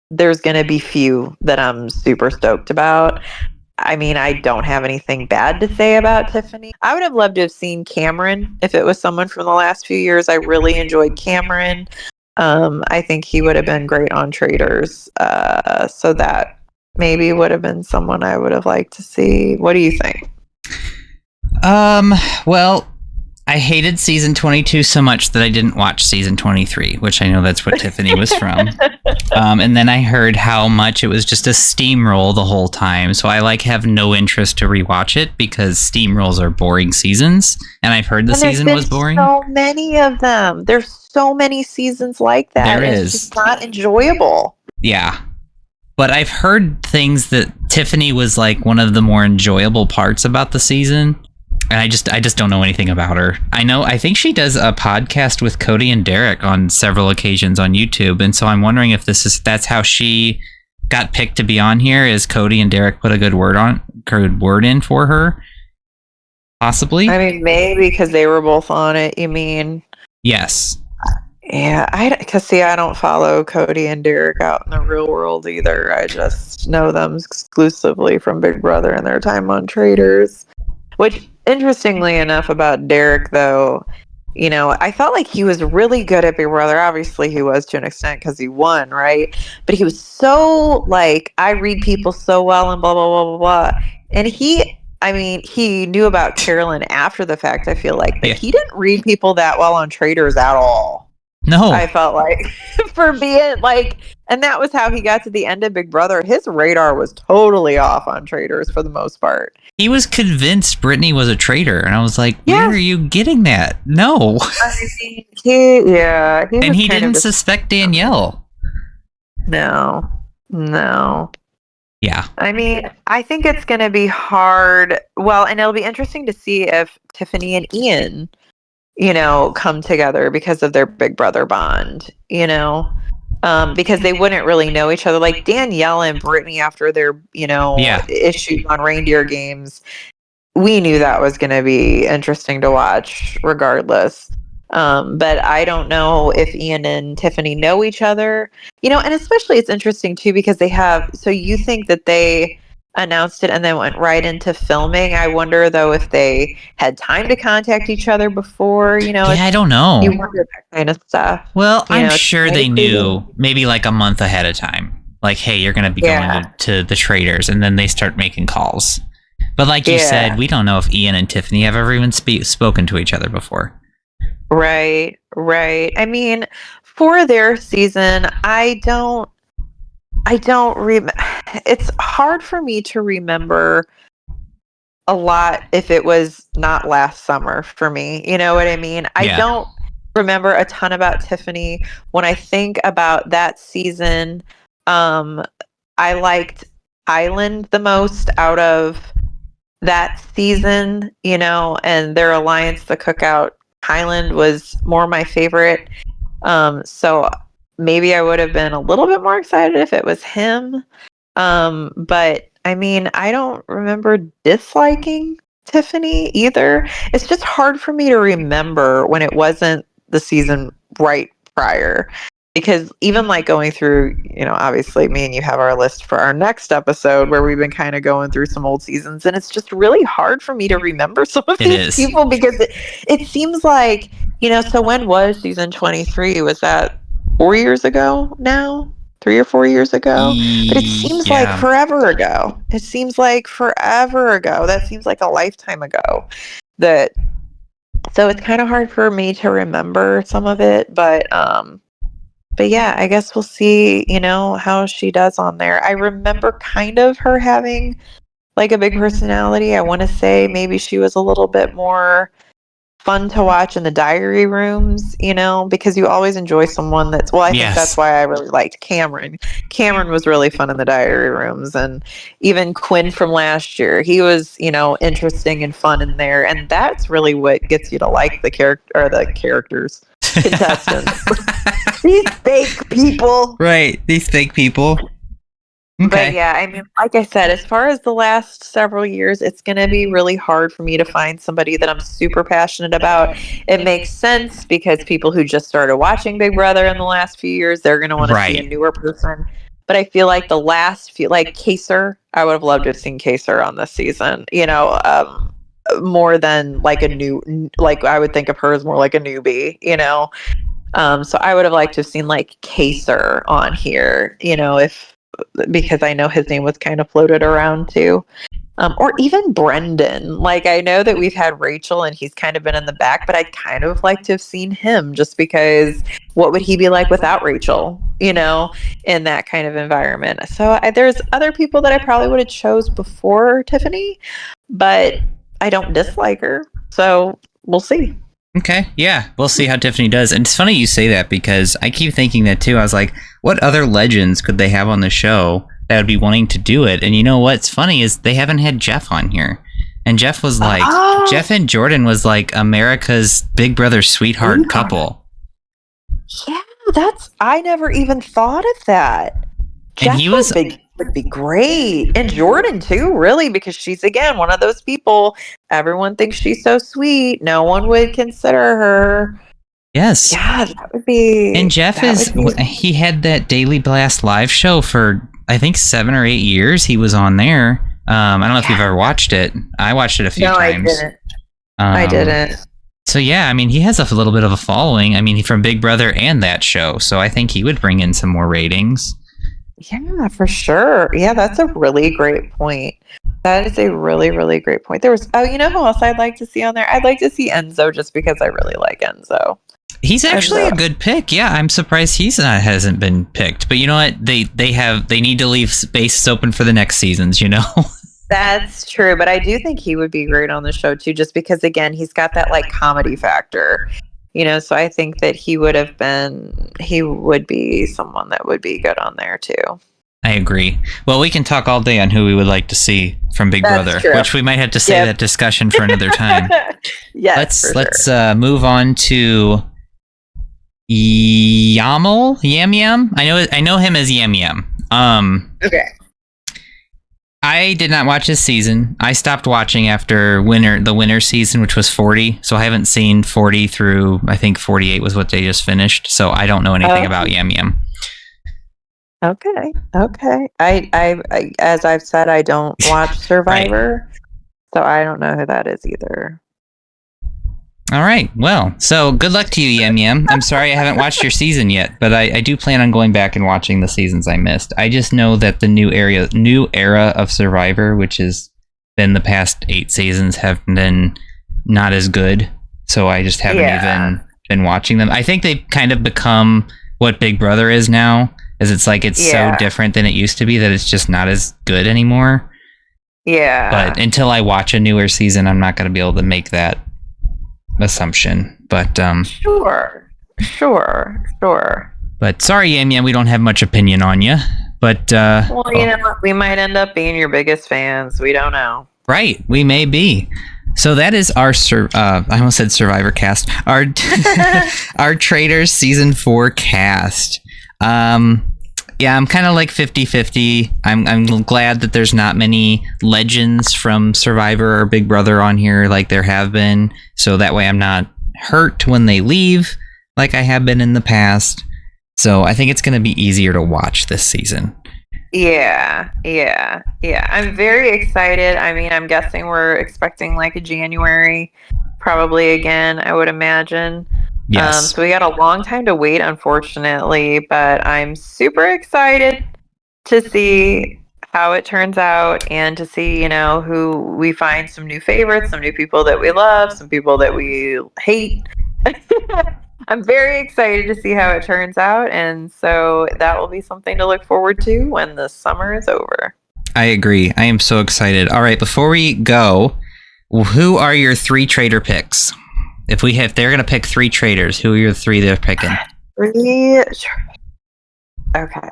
there's going to be few that I'm super stoked about. I mean, I don't have anything bad to say about Tiffany. I would have loved to have seen Cameron if it was someone from the last few years. I really enjoyed Cameron. I think he would have been great on Traitors. So that maybe would have been someone I would have liked to see. What do you think? Well, I hated season 22 so much that I didn't watch season 23, which I know that's what Tiffany was from. And then I heard how much it was just a steamroll the whole time. So I have no interest to rewatch it because steamrolls are boring seasons. And I've heard the season was boring. So many of them. There's so many seasons like that. There is. It's just not enjoyable. Yeah. But I've heard things that Tiffany was one of the more enjoyable parts about the season. And I just don't know anything about her. I think she does a podcast with Cody and Derek on several occasions on YouTube. And so I'm wondering if that's how she got picked to be on here, is Cody and Derek put a good word in for her. Possibly. I mean, maybe because they were both on it, you mean? Yes. Yeah, I don't follow Cody and Derek out in the real world either. I just know them exclusively from Big Brother and their time on Traitors. Which, interestingly enough, about Derek, though, I felt like he was really good at Big Brother. Obviously, he was to an extent because he won, right? But he was so, I read people so well and blah, blah, blah, blah, blah. And he knew about Carolyn after the fact, I feel like. But he didn't read people that well on Traitors at all. No. I felt like for being and that was how he got to the end of Big Brother. His radar was totally off on Traitors for the most part. He was convinced Brittany was a traitor, and I was like, where are you getting that? No. He and he didn't suspect Danielle. No. Yeah. I mean, I think it's going to be hard. Well, and it'll be interesting to see if Tiffany and Ian come together because of their Big Brother bond, because they wouldn't really know each other. Like Danielle and Brittany, after their, issues on reindeer games, we knew that was going to be interesting to watch regardless. But I don't know if Ian and Tiffany know each other, and especially it's interesting too, because so you think that they announced it and then went right into filming. I wonder though if they had time to contact each other before, I don't know. You wonder that kind of stuff. Well, I'm sure they knew maybe a month ahead of time. Hey, you're going to be going to the Traitors, and then they start making calls. But like you said, we don't know if Ian and Tiffany have ever even spoken to each other before. Right. I mean, for their season, it's hard for me to remember a lot if it was not last summer for me. You know what I mean? I don't remember a ton about Tiffany. When I think about that season, I liked Island the most out of that season, and their alliance, the Cookout. Highland was more my favorite. So maybe I would have been a little bit more excited if it was him. But I mean, I don't remember disliking Tiffany either. It's just hard for me to remember when it wasn't the season right prior. Because even going through, obviously me and you have our list for our next episode where we've been kind of going through some old seasons, and it's just really hard for me to remember some of these people because it seems like, so when was season 23? Was that 4 years ago now? 3 or 4 years ago? But it seems like forever ago. That seems like a lifetime ago. So it's kind of hard for me to remember some of it, but yeah, I guess we'll see, how she does on there. I remember kind of her having a big personality. I want to say maybe she was a little bit more fun to watch in the diary rooms, because you always enjoy someone that's, well, I think that's why I really liked Cameron. Cameron was really fun in the diary rooms, and even Quinn from last year, he was, interesting and fun in there, and that's really what gets you to like the characters, contestants. These fake people. Right, these fake people. Okay. But yeah, I mean, like I said, as far as the last several years, it's going to be really hard for me to find somebody that I'm super passionate about. It makes sense because people who just started watching Big Brother in the last few years, they're going to want to see a newer person. But I feel like the last few, like Kaser, I would have loved to have seen Kaser on this season, more than like like I would think of her as more like a newbie, So I would have liked to have seen like Kaser on here, because I know his name was kind of floated around too. Or even Brendan. Like, I know that we've had Rachel and he's kind of been in the back, but I'd kind of like to have seen him just because what would he be like without Rachel, in that kind of environment? So there's other people that I probably would have chose before Tiffany, but I don't dislike her. So we'll see. Okay, yeah, we'll see how Tiffany does. And it's funny you say that because I keep thinking that too. I was like, what other legends could they have on the show that would be wanting to do it? And you know what's funny is they haven't had Jeff on here. And Jeff was like, Jeff and Jordan was like America's Big Brother sweetheart couple. Yeah, I never even thought of that. And he was would be great. And Jordan too, really, because she's again one of those people everyone thinks she's so sweet. No one would consider her. Yes. Yeah, that would be. And Jeff he had that Daily Blast live show for I think 7 or 8 years. He was on there. I don't know if you've ever watched it. I watched it a few times. I didn't. So yeah, I mean, he has a little bit of a following. I mean, he's from Big Brother and that show, so I think he would bring in some more ratings. Yeah, for sure. Yeah, that's a really great point. That is a really, really great point. There was, you know who else I'd like to see on there? I'd like to see Enzo just because I really like Enzo. He's actually a good pick. Yeah, I'm surprised hasn't been picked. But you know what? They need to leave spaces open for the next seasons, That's true, but I do think he would be great on the show too, just because again, he's got that like comedy factor. So I think that he would be someone that would be good on there too. I agree. Well, we can talk all day on who we would like to see from Big Brother, which we might have to save that discussion for another time. Yes, let's move on to Yam Yam. I know him as Yam Yam. Okay. I did not watch this season. I stopped watching after the winter season, which was 40. So I haven't seen 40 through, I think 48 was what they just finished. So I don't know anything about Yam Yam. Okay. I as I've said, I don't watch Survivor, so I don't know who that is either. All right. Well, so good luck to you, Yam Yam. I'm sorry I haven't watched your season yet, but I do plan on going back and watching the seasons I missed. I just know that the new era of Survivor, which has been the past 8 seasons, have been not as good. So I just haven't even been watching them. I think they've kind of become what Big Brother is now, as it's like it's so different than it used to be that it's just not as good anymore. Yeah. But until I watch a newer season, I'm not going to be able to make that assumption. But Sure. But sorry, Yam Yam, we don't have much opinion on you. But well, you know what? We might end up being your biggest fans. We don't know. Right, we may be. So that is our I almost said Survivor cast. Our our Traitors season 4 cast. Yeah, I'm kind of like 50-50. I'm glad that there's not many legends from Survivor or Big Brother on here like there have been. So that way I'm not hurt when they leave like I have been in the past. So I think it's going to be easier to watch this season. Yeah. I'm very excited. I mean, I'm guessing we're expecting like a January, probably again, I would imagine. Yes. So we got a long time to wait, unfortunately, but I'm super excited to see how it turns out and to see, who we find, some new favorites, some new people that we love, some people that we hate. I'm very excited to see how it turns out, and so that will be something to look forward to when the summer is over. I agree. I am so excited. All right, before we go, who are your 3 traitor picks? if they're gonna pick 3 traitors, who are your 3 they're picking? 3. Okay,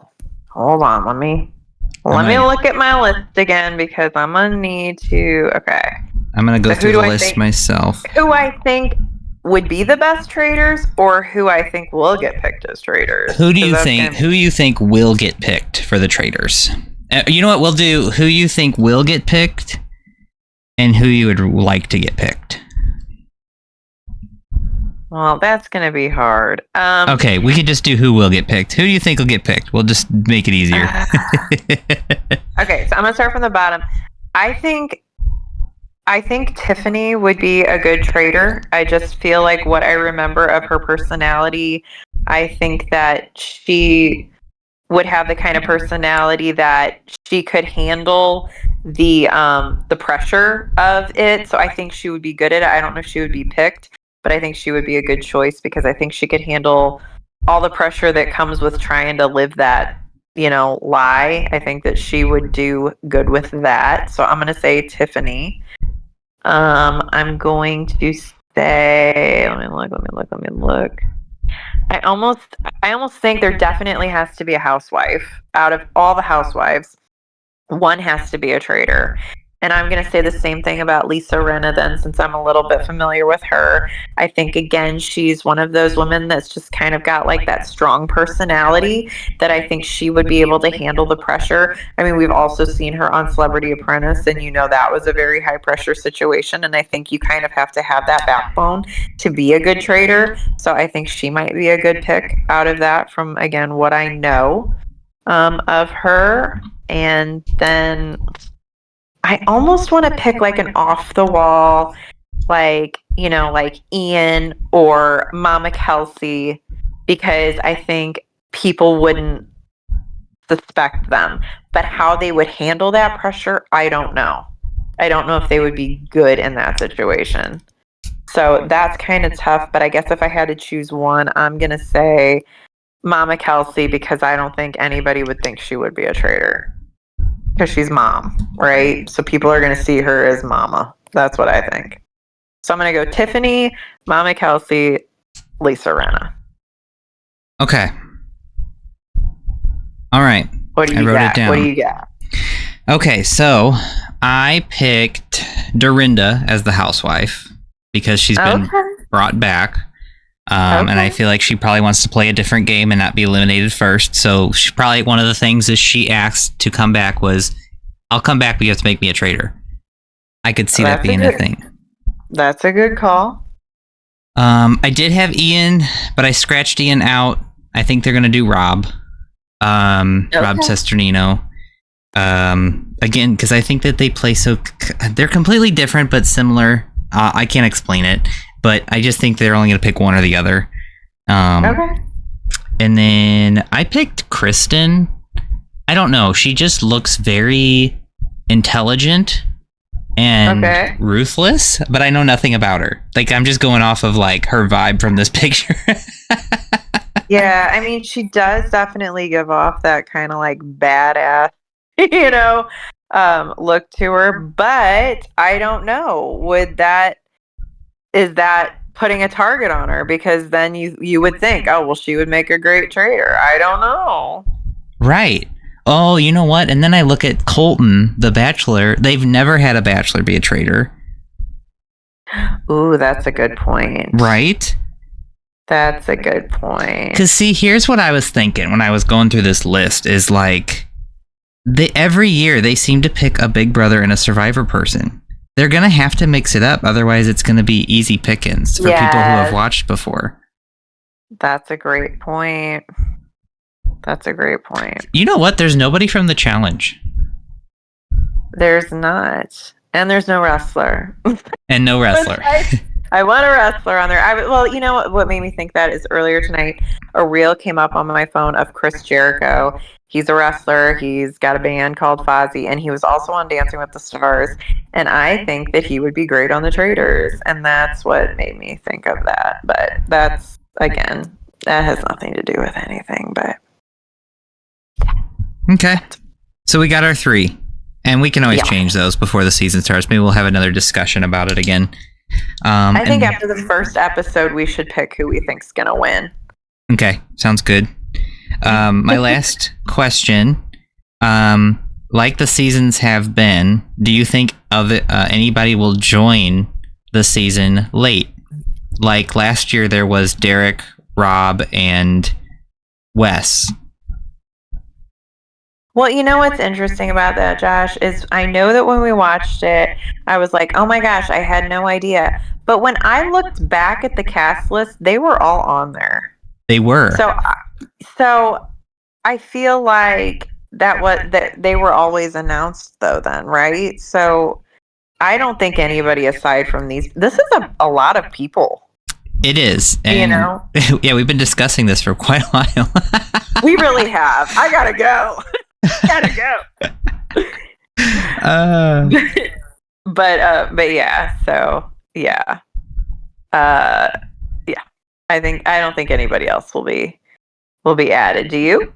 hold on. Let me look at my list again because I'm gonna need to. Okay, I'm gonna go through the list myself. Who I think would be the best traitors, or who I think will get picked as traitors. Who do you think? Who you think will get picked for the traitors? You know what we'll do? Who you think will get picked, and who you would like to get picked. Well, that's going to be hard. Okay, we could just do who will get picked. Who do you think will get picked? We'll just make it easier. Okay, so I'm going to start from the bottom. I think Tiffany would be a good traitor. I just feel like what I remember of her personality, I think that she would have the kind of personality that she could handle the pressure of it. So I think she would be good at it. I don't know if she would be picked, but I think she would be a good choice because I think she could handle all the pressure that comes with trying to live that, lie. I think that she would do good with that. So I'm going to say Tiffany. I'm going to say, let me look. I almost think there definitely has to be a housewife. Out of all the housewives, one has to be a traitor. And I'm going to say the same thing about Lisa Rinna then, since I'm a little bit familiar with her. I think, again, she's one of those women that's just kind of got like that strong personality that I think she would be able to handle the pressure. I mean, we've also seen her on Celebrity Apprentice, and that was a very high pressure situation. And I think you kind of have to have that backbone to be a good traitor. So I think she might be a good pick out of that from, again, what I know of her. And then I almost want to pick like an off the wall, like Ian or Mama Kelsey, because I think people wouldn't suspect them. But how they would handle that pressure, I don't know. I don't know if they would be good in that situation. So that's kind of tough. But I guess if I had to choose one, I'm going to say Mama Kelsey, because I don't think anybody would think she would be a traitor. Because she's mom, right? So people are going to see her as mama. That's what I think. So I'm going to go Tiffany, Mama Kelsey, Lisa Rinna. Okay. All right. What do you got? What do you got? Okay, so I picked Dorinda as the housewife because she's been brought back. And I feel like she probably wants to play a different game and not be eliminated first. So she probably, one of the things that she asked to come back was, I'll come back, but you have to make me a traitor. I could see that being a thing. That's a good call. I did have Ian, but I scratched Ian out. I think they're going to do Rob. Rob Sesternino. Again, because I think that they play they're completely different, but similar. I can't explain it. But I just think they're only going to pick one or the other. And then I picked Kristen. I don't know. She just looks very intelligent and ruthless, but I know nothing about her. Like, I'm just going off of like her vibe from this picture. Yeah, I mean, she does definitely give off that kind of like badass, look to her. But I don't know. Is that putting a target on her? Because then you would think, oh, well, she would make a great traitor. I don't know. Right. Oh, you know what? And then I look at Colton, the Bachelor. They've never had a Bachelor be a traitor. Ooh, that's a good point. Right? That's a good point. Because, see, here's what I was thinking when I was going through this list is like, every year they seem to pick a Big Brother and a Survivor person. They're going to have to mix it up. Otherwise, it's going to be easy pickings for people who have watched before. That's a great point. You know what? There's nobody from the challenge. There's not. And there's no wrestler. And no wrestler. I want a wrestler on there. Well, you know what made me think that is earlier tonight, a reel came up on my phone of Chris Jericho. He's a wrestler. He's got a band called Fozzy, and he was also on Dancing with the Stars. And I think that he would be great on the Traitors, and that's what made me think of that. But that's, again, that has nothing to do with anything. But okay, so we got our 3, and we can always change those before the season starts. Maybe we'll have another discussion about it again. I think after the first episode, we should pick who we think's gonna win. Okay, sounds good. My last question, like the seasons have been, do you think anybody will join the season late? Like last year, there was Derek, Rob, and Wes. Well, you know what's interesting about that, Josh, is I know that when we watched it, I was like, oh my gosh, I had no idea. But when I looked back at the cast list, they were all on there. They were. So I feel like that they were always announced though then, right? So I don't think anybody aside from these, this is a lot of people. It is. And, yeah, we've been discussing this for quite a while. We really have. I gotta go. But yeah, so yeah. Yeah. I don't think anybody else will be added. Do you?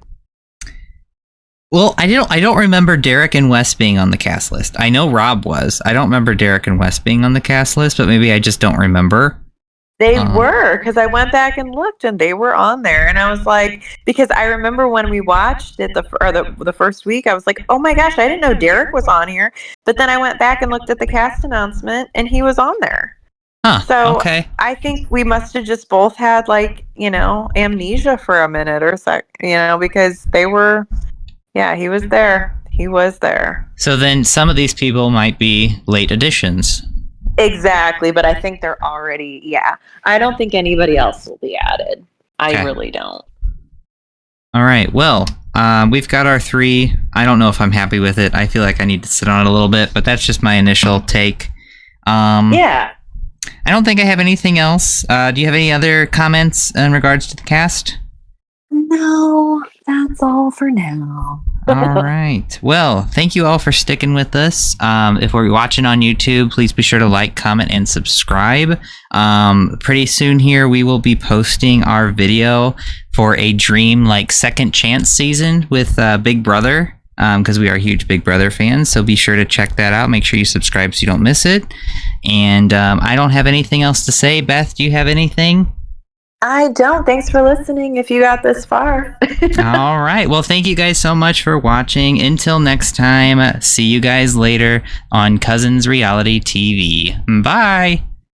Well, I don't remember Derek and Wes being on the cast list. I know Rob was. I don't remember Derek and Wes being on the cast list, but maybe I just don't remember. They were, because I went back and looked and they were on there, and I was like, because I remember when we watched it the first week, I was like, oh my gosh, I didn't know Derek was on here. But then I went back and looked at the cast announcement and he was on there. Huh, so okay. I think we must have just both had amnesia for a minute or sec, because they were, yeah, he was there. He was there. So then some of these people might be late additions. Exactly, but I think they're already, yeah. I don't think anybody else will be added. I really don't. All right, well, we've got our 3. I don't know if I'm happy with it. I feel like I need to sit on it a little bit, but that's just my initial take. Yeah. I don't think I have anything else. Do you have any other comments in regards to the cast? No, that's all for now. All right. Well, thank you all for sticking with us. If we're watching on YouTube, please be sure to like, comment, and subscribe. Pretty soon here, we will be posting our video for a Dream Second Chance season with Big Brother, because we are huge Big Brother fans. So be sure to check that out. Make sure you subscribe so you don't miss it. And I don't have anything else to say. Beth, do you have anything? I don't. Thanks for listening if you got this far. All right. Well, thank you guys so much for watching. Until next time, see you guys later on Cousins Reality TV. Bye.